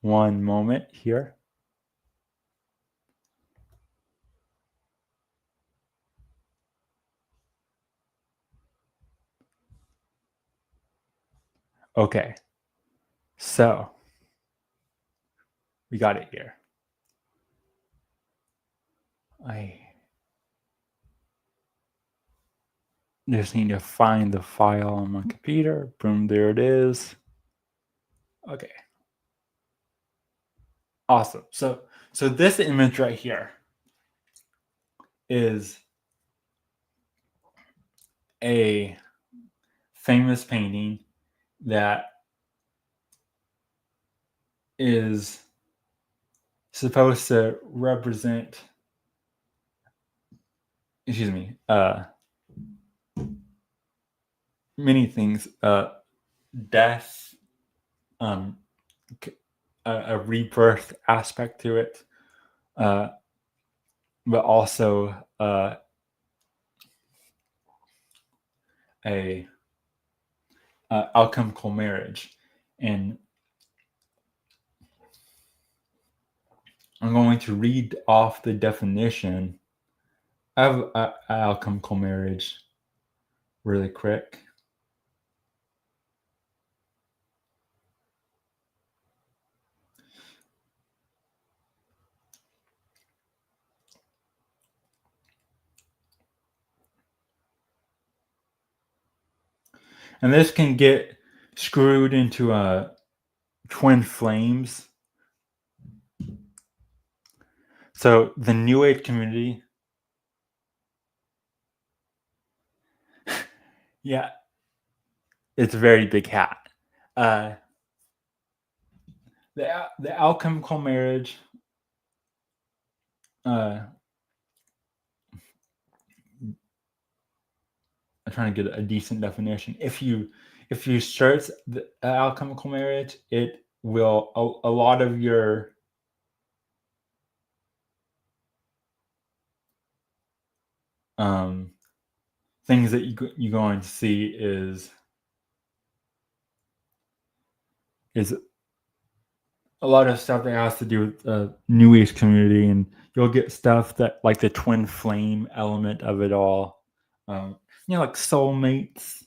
One moment here. Okay, so we got it here. I just need to find the file on my computer. Boom, there it is. Okay. Awesome. So this image right here is a famous painting that is supposed to represent, many things, death, a rebirth aspect to it, but also a alchemical marriage. And I'm going to read off the definition of alchemical marriage really quick. And this can get screwed into twin flames. So the New Age community, yeah, it's a very big hat. The alchemical marriage, I'm trying to get a decent definition. If you search the alchemical marriage, it will a lot of your things that you're going to see is a lot of stuff that has to do with the New Age community, and you'll get stuff that like the twin flame element of it all, like soulmates.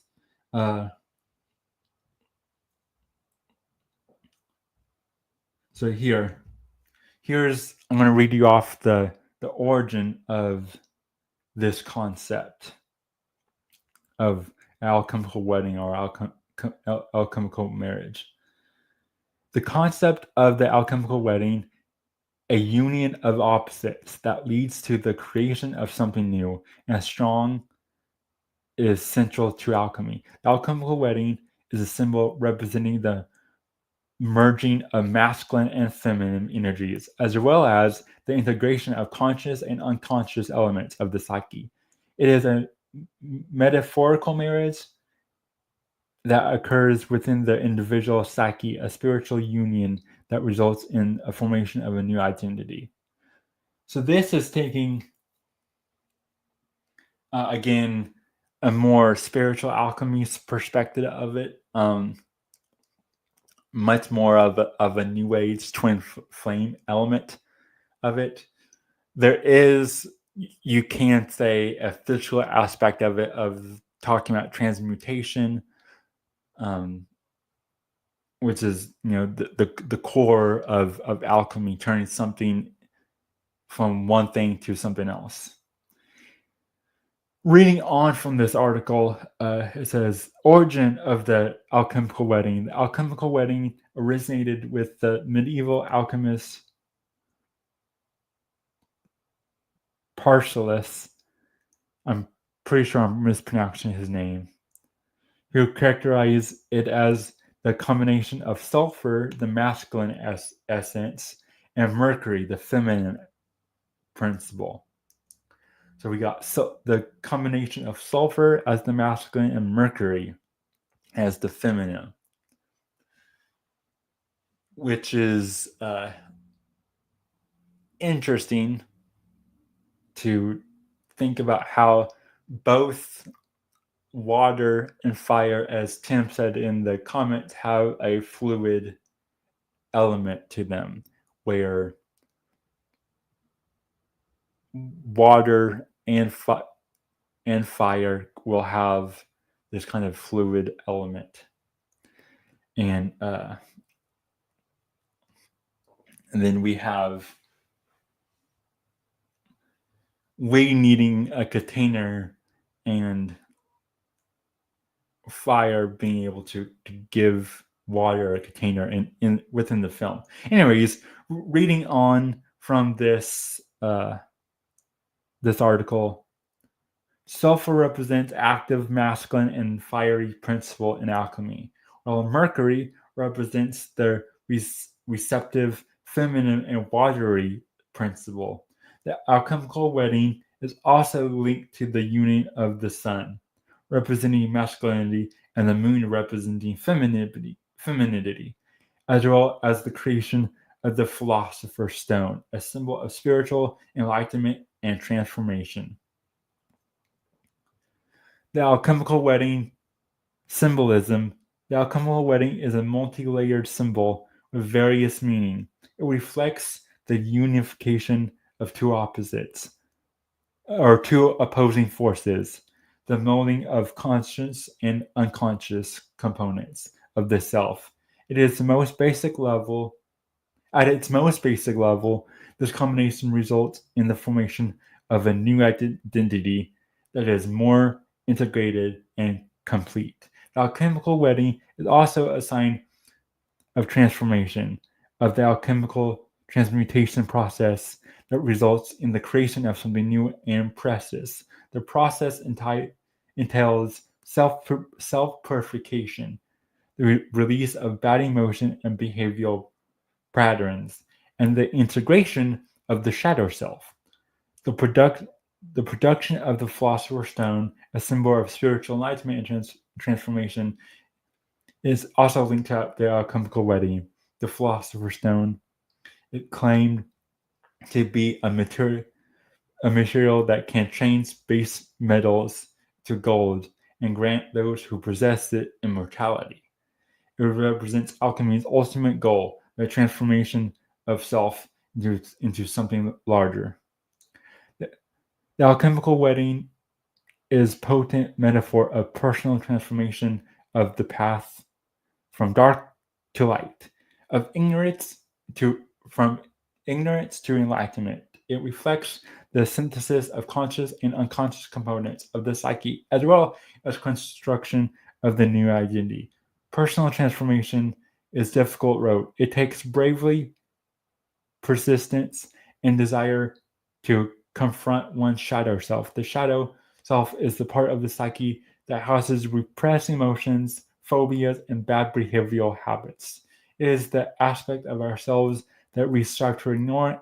So here's I'm going to read you off the origin of this concept of alchemical wedding or alchemical marriage. The concept of the alchemical wedding, a union of opposites that leads to the creation of something new and strong, is central to alchemy. The alchemical wedding is a symbol representing the merging of masculine and feminine energies, as well as the integration of conscious and unconscious elements of the psyche. It is a metaphorical marriage that occurs within the individual psyche, a spiritual union that results in a formation of a new identity. So this is taking, again, a more spiritual alchemist perspective of it. Much more of a new age twin flame element of it. There is, you can say, a physical aspect of it, of talking about transmutation, which is the core of alchemy, turning something from one thing to something else. Reading on from this article, it says, origin of the alchemical wedding. The alchemical wedding originated with the medieval alchemist Paracelsus. I'm pretty sure I'm mispronouncing his name. Who characterized it as the combination of sulfur, the masculine essence, and mercury, the feminine principle. So we got the combination of sulfur as the masculine and mercury as the feminine, which is interesting to think about how both water and fire, as Tim said in the comments, have a fluid element to them, where water and fire will have this kind of fluid element, and then we have we needing a container and fire being able to give water a container in within the film. Anyways, reading on from this this article, sulfur represents active masculine and fiery principle in alchemy, while Mercury represents the receptive feminine and watery principle. The alchemical wedding is also linked to the union of the sun, representing masculinity, and the moon representing femininity, as well as the creation of the Philosopher's Stone, a symbol of spiritual enlightenment and transformation. The alchemical wedding symbolism. The alchemical wedding is a multi-layered symbol with various meaning. It reflects the unification of two opposites, or two opposing forces, the melding of conscious and unconscious components of the self. It is the most basic level. At its most basic level, this combination results in the formation of a new identity that is more integrated and complete. The alchemical wedding is also a sign of transformation, of the alchemical transmutation process that results in the creation of something new and precious. The process entails self-purification, the release of bad emotion and behavioral patterns, and the integration of the shadow self. The production of the Philosopher's Stone, a symbol of spiritual enlightenment and transformation, is also linked to the alchemical wedding. The Philosopher's Stone, it claimed to be a material that can change base metals to gold and grant those who possess it immortality. It represents alchemy's ultimate goal, the transformation of self into something larger. The alchemical wedding is potent metaphor of personal transformation of the path from dark to light, of from ignorance to enlightenment. It reflects the synthesis of conscious and unconscious components of the psyche, as well as construction of the new identity. Personal transformation is difficult road. It takes bravery, persistence, and desire to confront one's shadow self. The shadow self is the part of the psyche that houses repressed emotions, phobias, and bad behavioral habits. It is the aspect of ourselves that we strive to ignore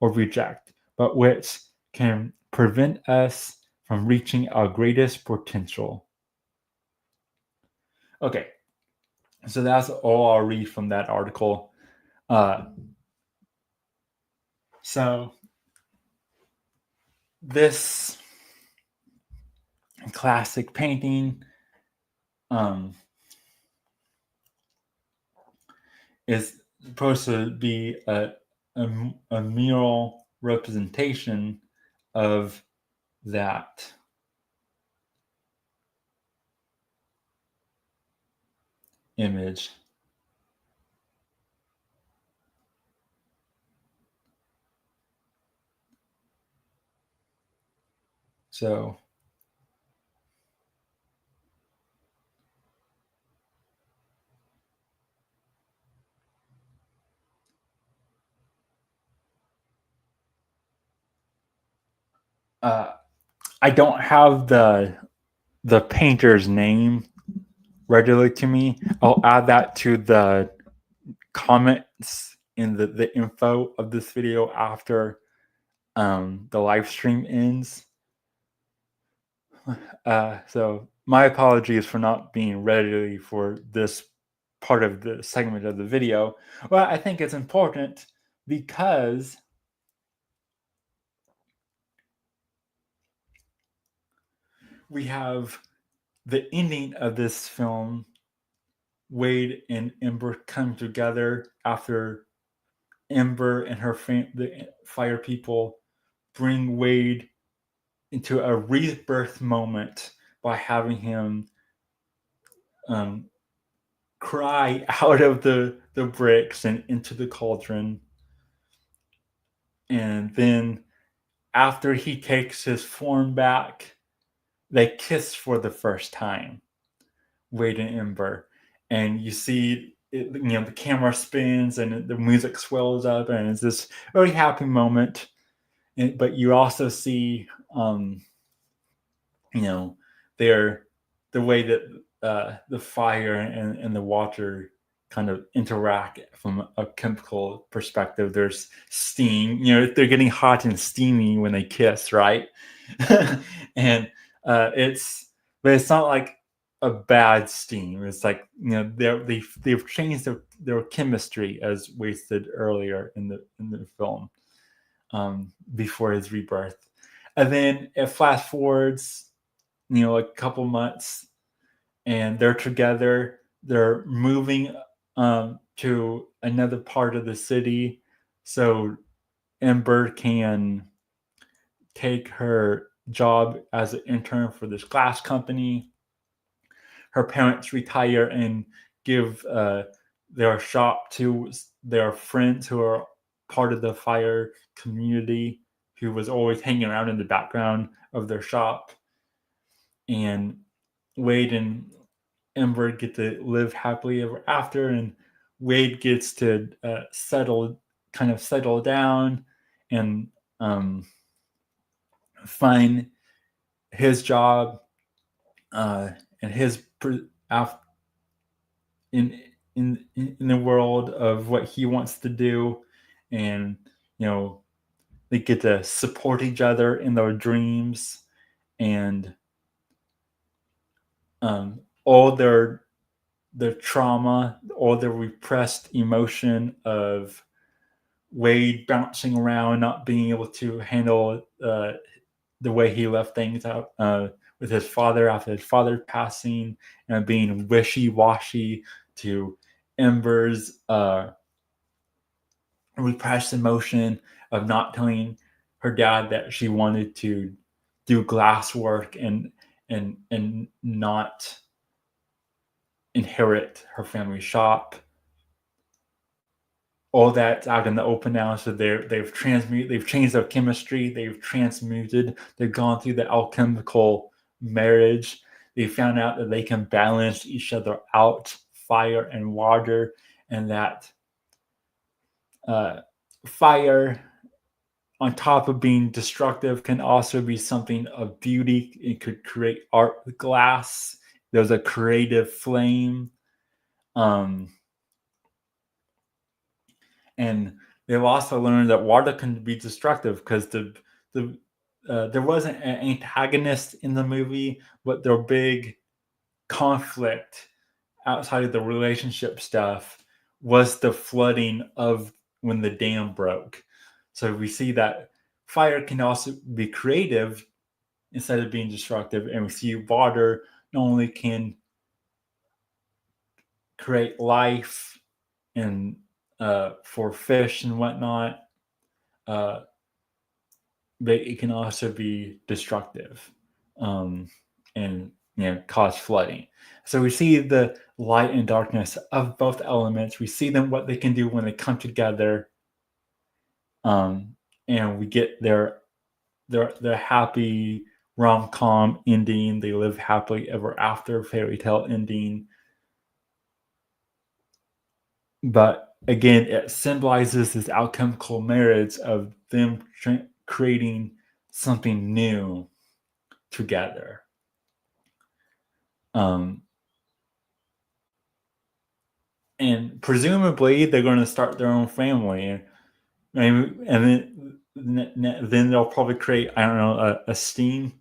or reject, but which can prevent us from reaching our greatest potential. Okay, so that's all I'll read from that article. So this classic painting is supposed to be a mural representation of that image. So I don't have the painter's name readily to me. I'll add that to the comments in the info of this video after the live stream ends. So my apologies for not being ready for this part of the segment of the video. Well, I think it's important because we have the ending of this film. Wade and Ember come together after Ember and the fire people bring Wade into a rebirth moment by having him cry out of the bricks and into the cauldron. And then after he takes his form back, they kiss for the first time, Wade and Ember. And you see, the camera spins and the music swells up, and it's this very happy moment. But you also see, the way that the fire and the water kind of interact from a chemical perspective. There's steam. They're getting hot and steamy when they kiss, right? And but it's not like a bad steam. It's like they've changed their chemistry, as wasted earlier in the film, before his rebirth. And then it fast forwards, a couple months, and they're together. They're moving to another part of the city, so Ember can take her job as an intern for this glass company. Her parents retire and give their shop to their friends who are part of the fire community, who was always hanging around in the background of their shop. And Wade and Ember get to live happily ever after, and Wade gets to settle down and find his job and his in the world of what he wants to do, and they get to support each other in their dreams, and all their trauma, all the repressed emotion of Wade bouncing around, not being able to handle the way he left things out with his father after his father passing, and being wishy-washy to Ember's repressed emotion of not telling her dad that she wanted to do glass work and not inherit her family shop. All that's out in the open now. So they've changed their chemistry, they've transmuted, they've gone through the alchemical marriage. They found out that they can balance each other out, fire and water, and that fire, on top of being destructive, can also be something of beauty. It could create art with glass. There's a creative flame. And they've also learned that water can be destructive because there wasn't an antagonist in the movie, but their big conflict outside of the relationship stuff was the flooding of when the dam broke. So we see that fire can also be creative instead of being destructive, and we see water not only can create life and for fish and whatnot, but it can also be destructive, and cause flooding. So we see the light and darkness of both elements. We see them, what they can do when they come together, and we get their happy rom-com ending. They live happily ever after, fairy tale ending. But again, it symbolizes this alchemical marriage of them creating something new together. And presumably they're going to start their own family, and then they'll probably create, I don't know, a steam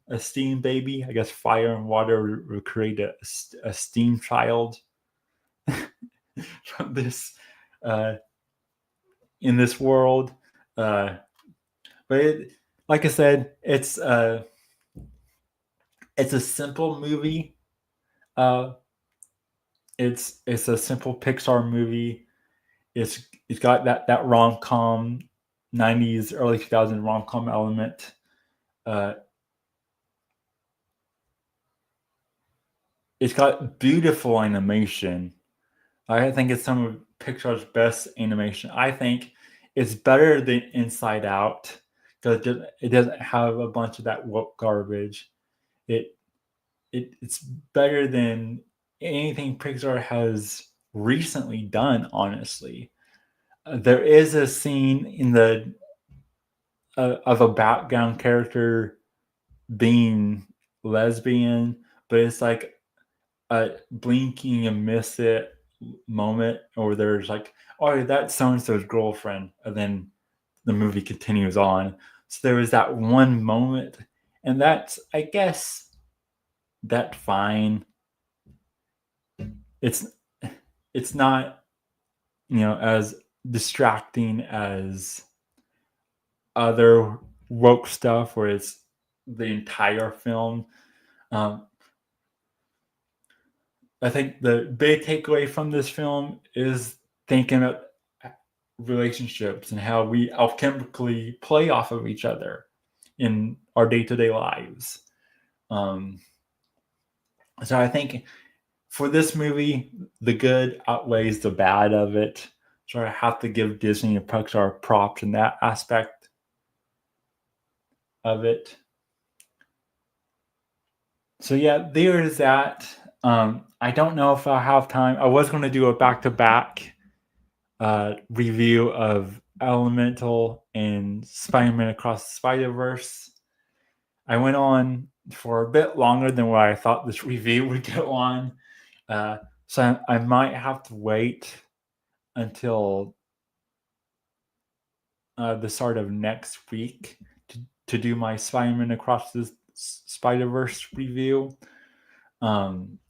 baby. I guess fire and water will create a steam child from this in this world. But like I said, it's a simple movie. It's a simple Pixar movie. It's got that rom-com 90s, early 2000s rom-com element. It's got beautiful animation. I think it's some of Pixar's best animation. I think it's better than Inside Out because it doesn't have a bunch of that woke garbage. It's better than anything Pixar has recently done, honestly. There is a scene in the of a background character being lesbian, but it's like a blinking and miss it moment, or there's like, oh, that's so and so's girlfriend, and then the movie continues on. So there was that one moment, and that's, I guess, that's fine. It's not, as distracting as other woke stuff where it's the entire film. I think the big takeaway from this film is thinking about relationships and how we alchemically play off of each other in our day-to-day lives. So I think for this movie, the good outweighs the bad of it. So I have to give Disney and Pixar props in that aspect of it. So yeah, there is that. I don't know if I'll have time. I was going to do a back-to-back review of Elemental and Spider-Man Across the Spider-Verse. I went on for a bit longer than what I thought this review would go on. So I might have to wait until the start of next week to do my Spider-Man Across the Spider-Verse review,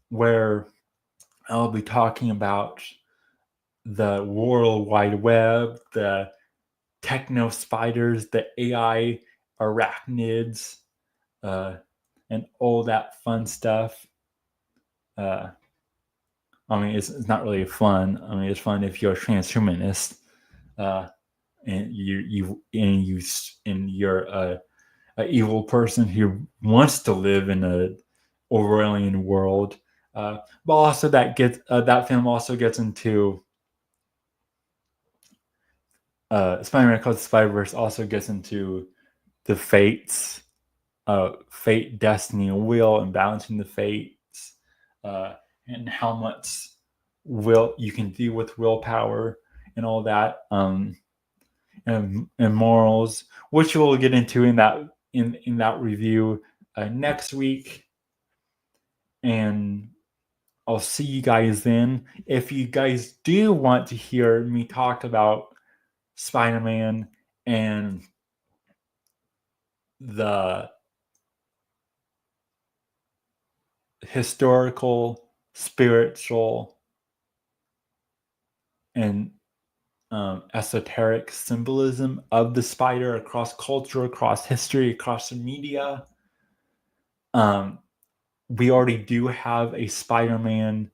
where I'll be talking about the World Wide Web, the techno spiders, the AI arachnids, and all that fun stuff. I mean, it's not really fun. I mean, it's fun if you're a transhumanist, and you're a evil person who wants to live in a Orwellian world. But also that film also gets into Spider-Man Across the Spider-Verse also gets into the fates, fate, destiny, and will, and balancing the fates, and how much will you can deal with willpower and all that, and morals, which we'll get into in that review next week. And I'll see you guys then. If you guys do want to hear me talk about Spider-Man and the historical, spiritual, and esoteric symbolism of the spider across culture, across history, across the media, we already do have a Spider-Man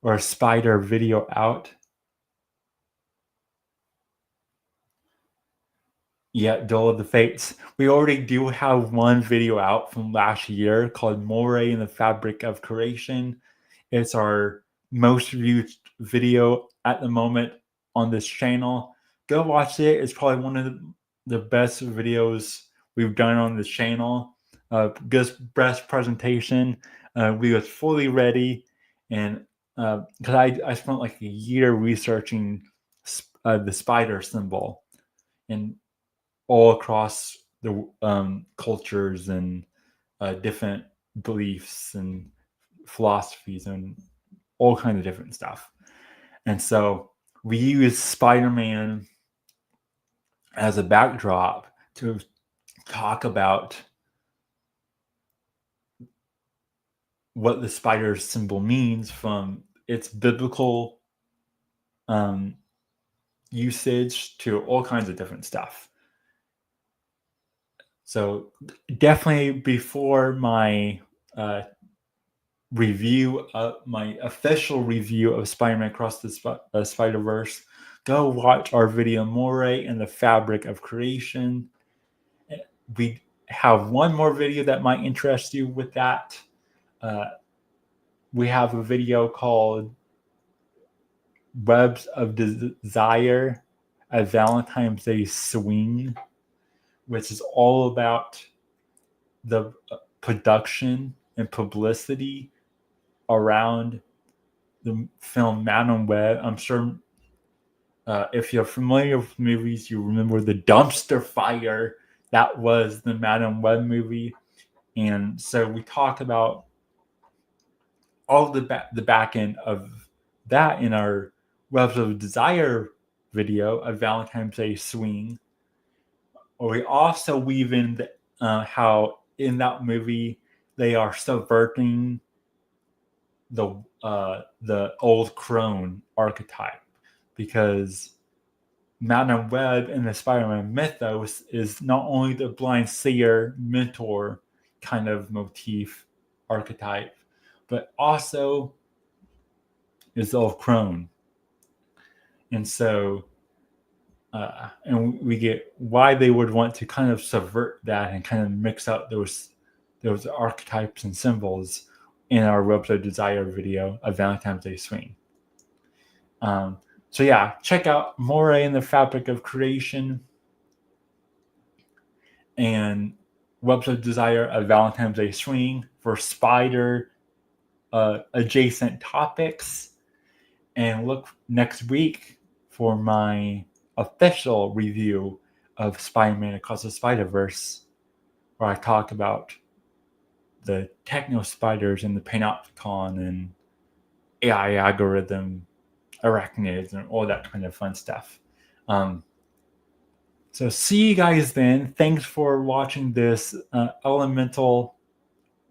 or a spider video out. Yeah, Duel of the Fates. We already do have one video out from last year called Moray and the Fabric of Creation. It's our most viewed video at the moment on this channel. Go watch it. It's probably one of the best videos we've done on this channel. Best presentation. We was fully ready, and because I spent like a year researching the spider symbol and all across the cultures and different beliefs and philosophies and all kinds of different stuff. And so we use Spider-Man as a backdrop to talk about what the spider symbol means from its biblical usage to all kinds of different stuff. So definitely before my my official review of Spider-Man Across the Spider-Verse, go watch our video Moray and the Fabric of Creation. We have one more video that might interest you with that. We have a video called Webs of Desire, a Valentine's Day Swing, which is all about the production and publicity around the film Madam Web. I'm sure if you're familiar with movies, you remember the dumpster fire that was the Madam Web movie. And so we talk about all the back end of that in our Webs of Desire video, a Valentine's Day Swing. Or we also weave in how in that movie they are subverting the old crone archetype, because Madam Web in the Spider-Man mythos is not only the blind seer mentor kind of motif archetype, but also is the old crone. And so and we get why they would want to kind of subvert that and kind of mix up those archetypes and symbols in our Webs of Desire video, A Valentine's Day Swing. So yeah, check out Moray and the Fabric of Creation and Webs of Desire, A Valentine's Day Swing for spider adjacent topics. And look next week for my official review of Spider-Man Across the Spider-Verse, where I talk about the techno spiders and the panopticon and AI algorithm, arachnids, and all that kind of fun stuff. So see you guys then. Thanks for watching this Elemental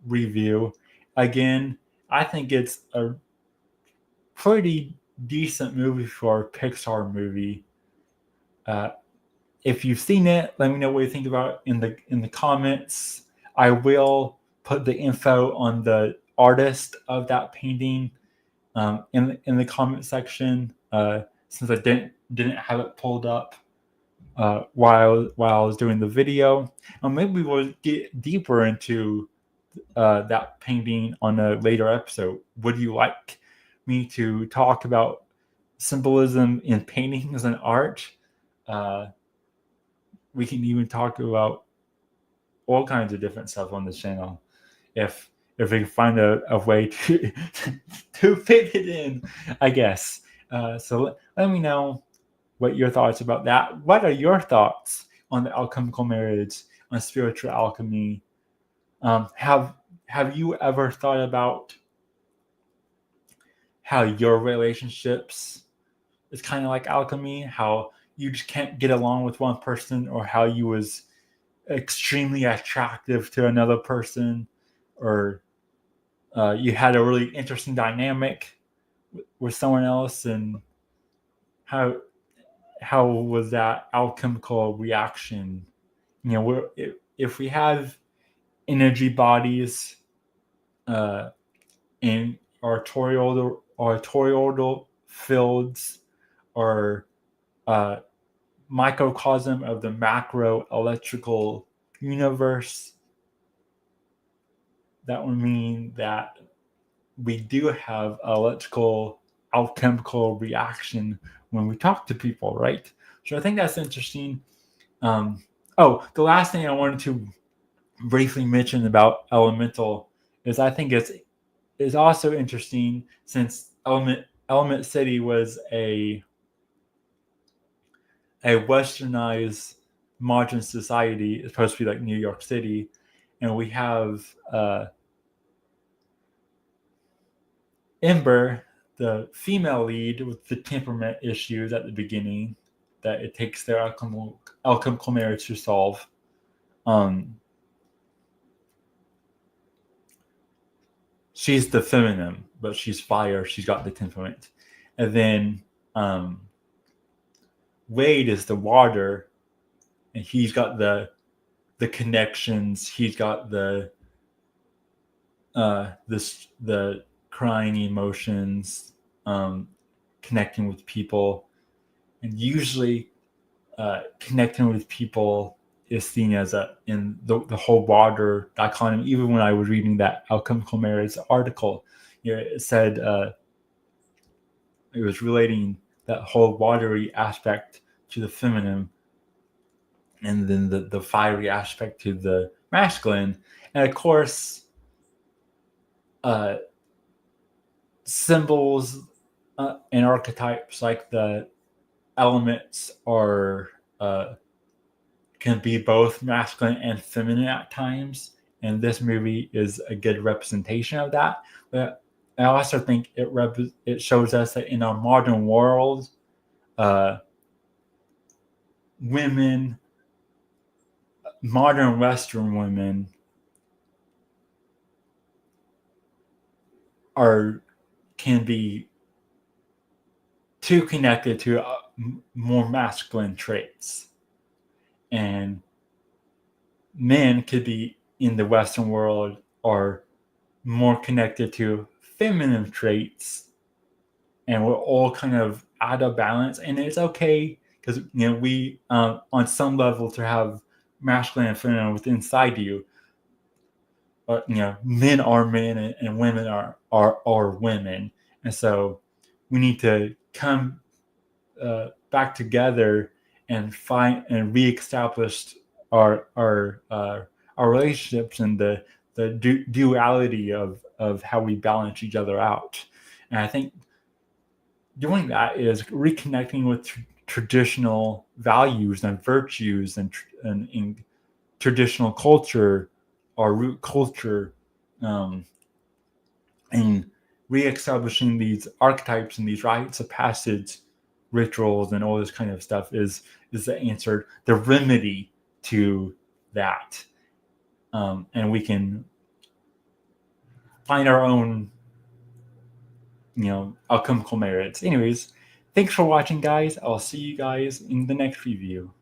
review. Again, I think it's a pretty decent movie for a Pixar movie. If you've seen it, let me know what you think about it in the comments. I will put the info on the artist of that painting in the comment section, since I didn't have it pulled up while I was doing the video. Maybe we'll get deeper into that painting on a later episode. Would you like me to talk about symbolism in paintings and art? We can even talk about all kinds of different stuff on the channel if we can find a way to to fit it in, I guess. So let me know what your thoughts about that. What are your thoughts on the alchemical marriage, on spiritual alchemy? Have you ever thought about how your relationships is kind of like alchemy? How you just can't get along with one person, or how you was extremely attractive to another person, or you had a really interesting dynamic with someone else, and how was that alchemical reaction? You know, if we have energy bodies in our toroidal fields, or microcosm of the macro electrical universe, that would mean that we do have electrical alchemical reaction when we talk to people, right? So I think that's interesting. The last thing I wanted to briefly mention about elemental is I think it's also interesting, since Element City was a westernized modern society. It's supposed to be like New York City, and we have Ember, the female lead, with the temperament issues at the beginning that it takes their alchemical marriage to solve. She's the feminine, but she's fire. She's got the temperament. And then Wade is the water, and he's got the connections. He's got the crying emotions, connecting with people, and usually connecting with people is seen as in the whole water dichotomy. Even when I was reading that alchemical marriage article, it said it was relating that whole watery aspect to the feminine, and then the fiery aspect to the masculine. And of course, symbols and archetypes like the elements are can be both masculine and feminine at times, and this movie is a good representation of that. But I also think it shows us that in our modern world, women, modern Western women, can be too connected to more masculine traits, and men could be in the Western world are more connected to feminine traits, and we're all kind of out of balance. And it's okay, because we on some level to have masculine and feminine within inside you, but men are men, and women are women, and so we need to come back together and find and reestablish our relationships, and the duality of how we balance each other out. And I think doing that is reconnecting with traditional values and virtues, and in traditional culture, our root culture, and reestablishing these archetypes and these rites of passage rituals and all this kind of stuff is the answer, the remedy to that. And we can find our own, alchemical merits. Anyways, thanks for watching, guys. I'll see you guys in the next review.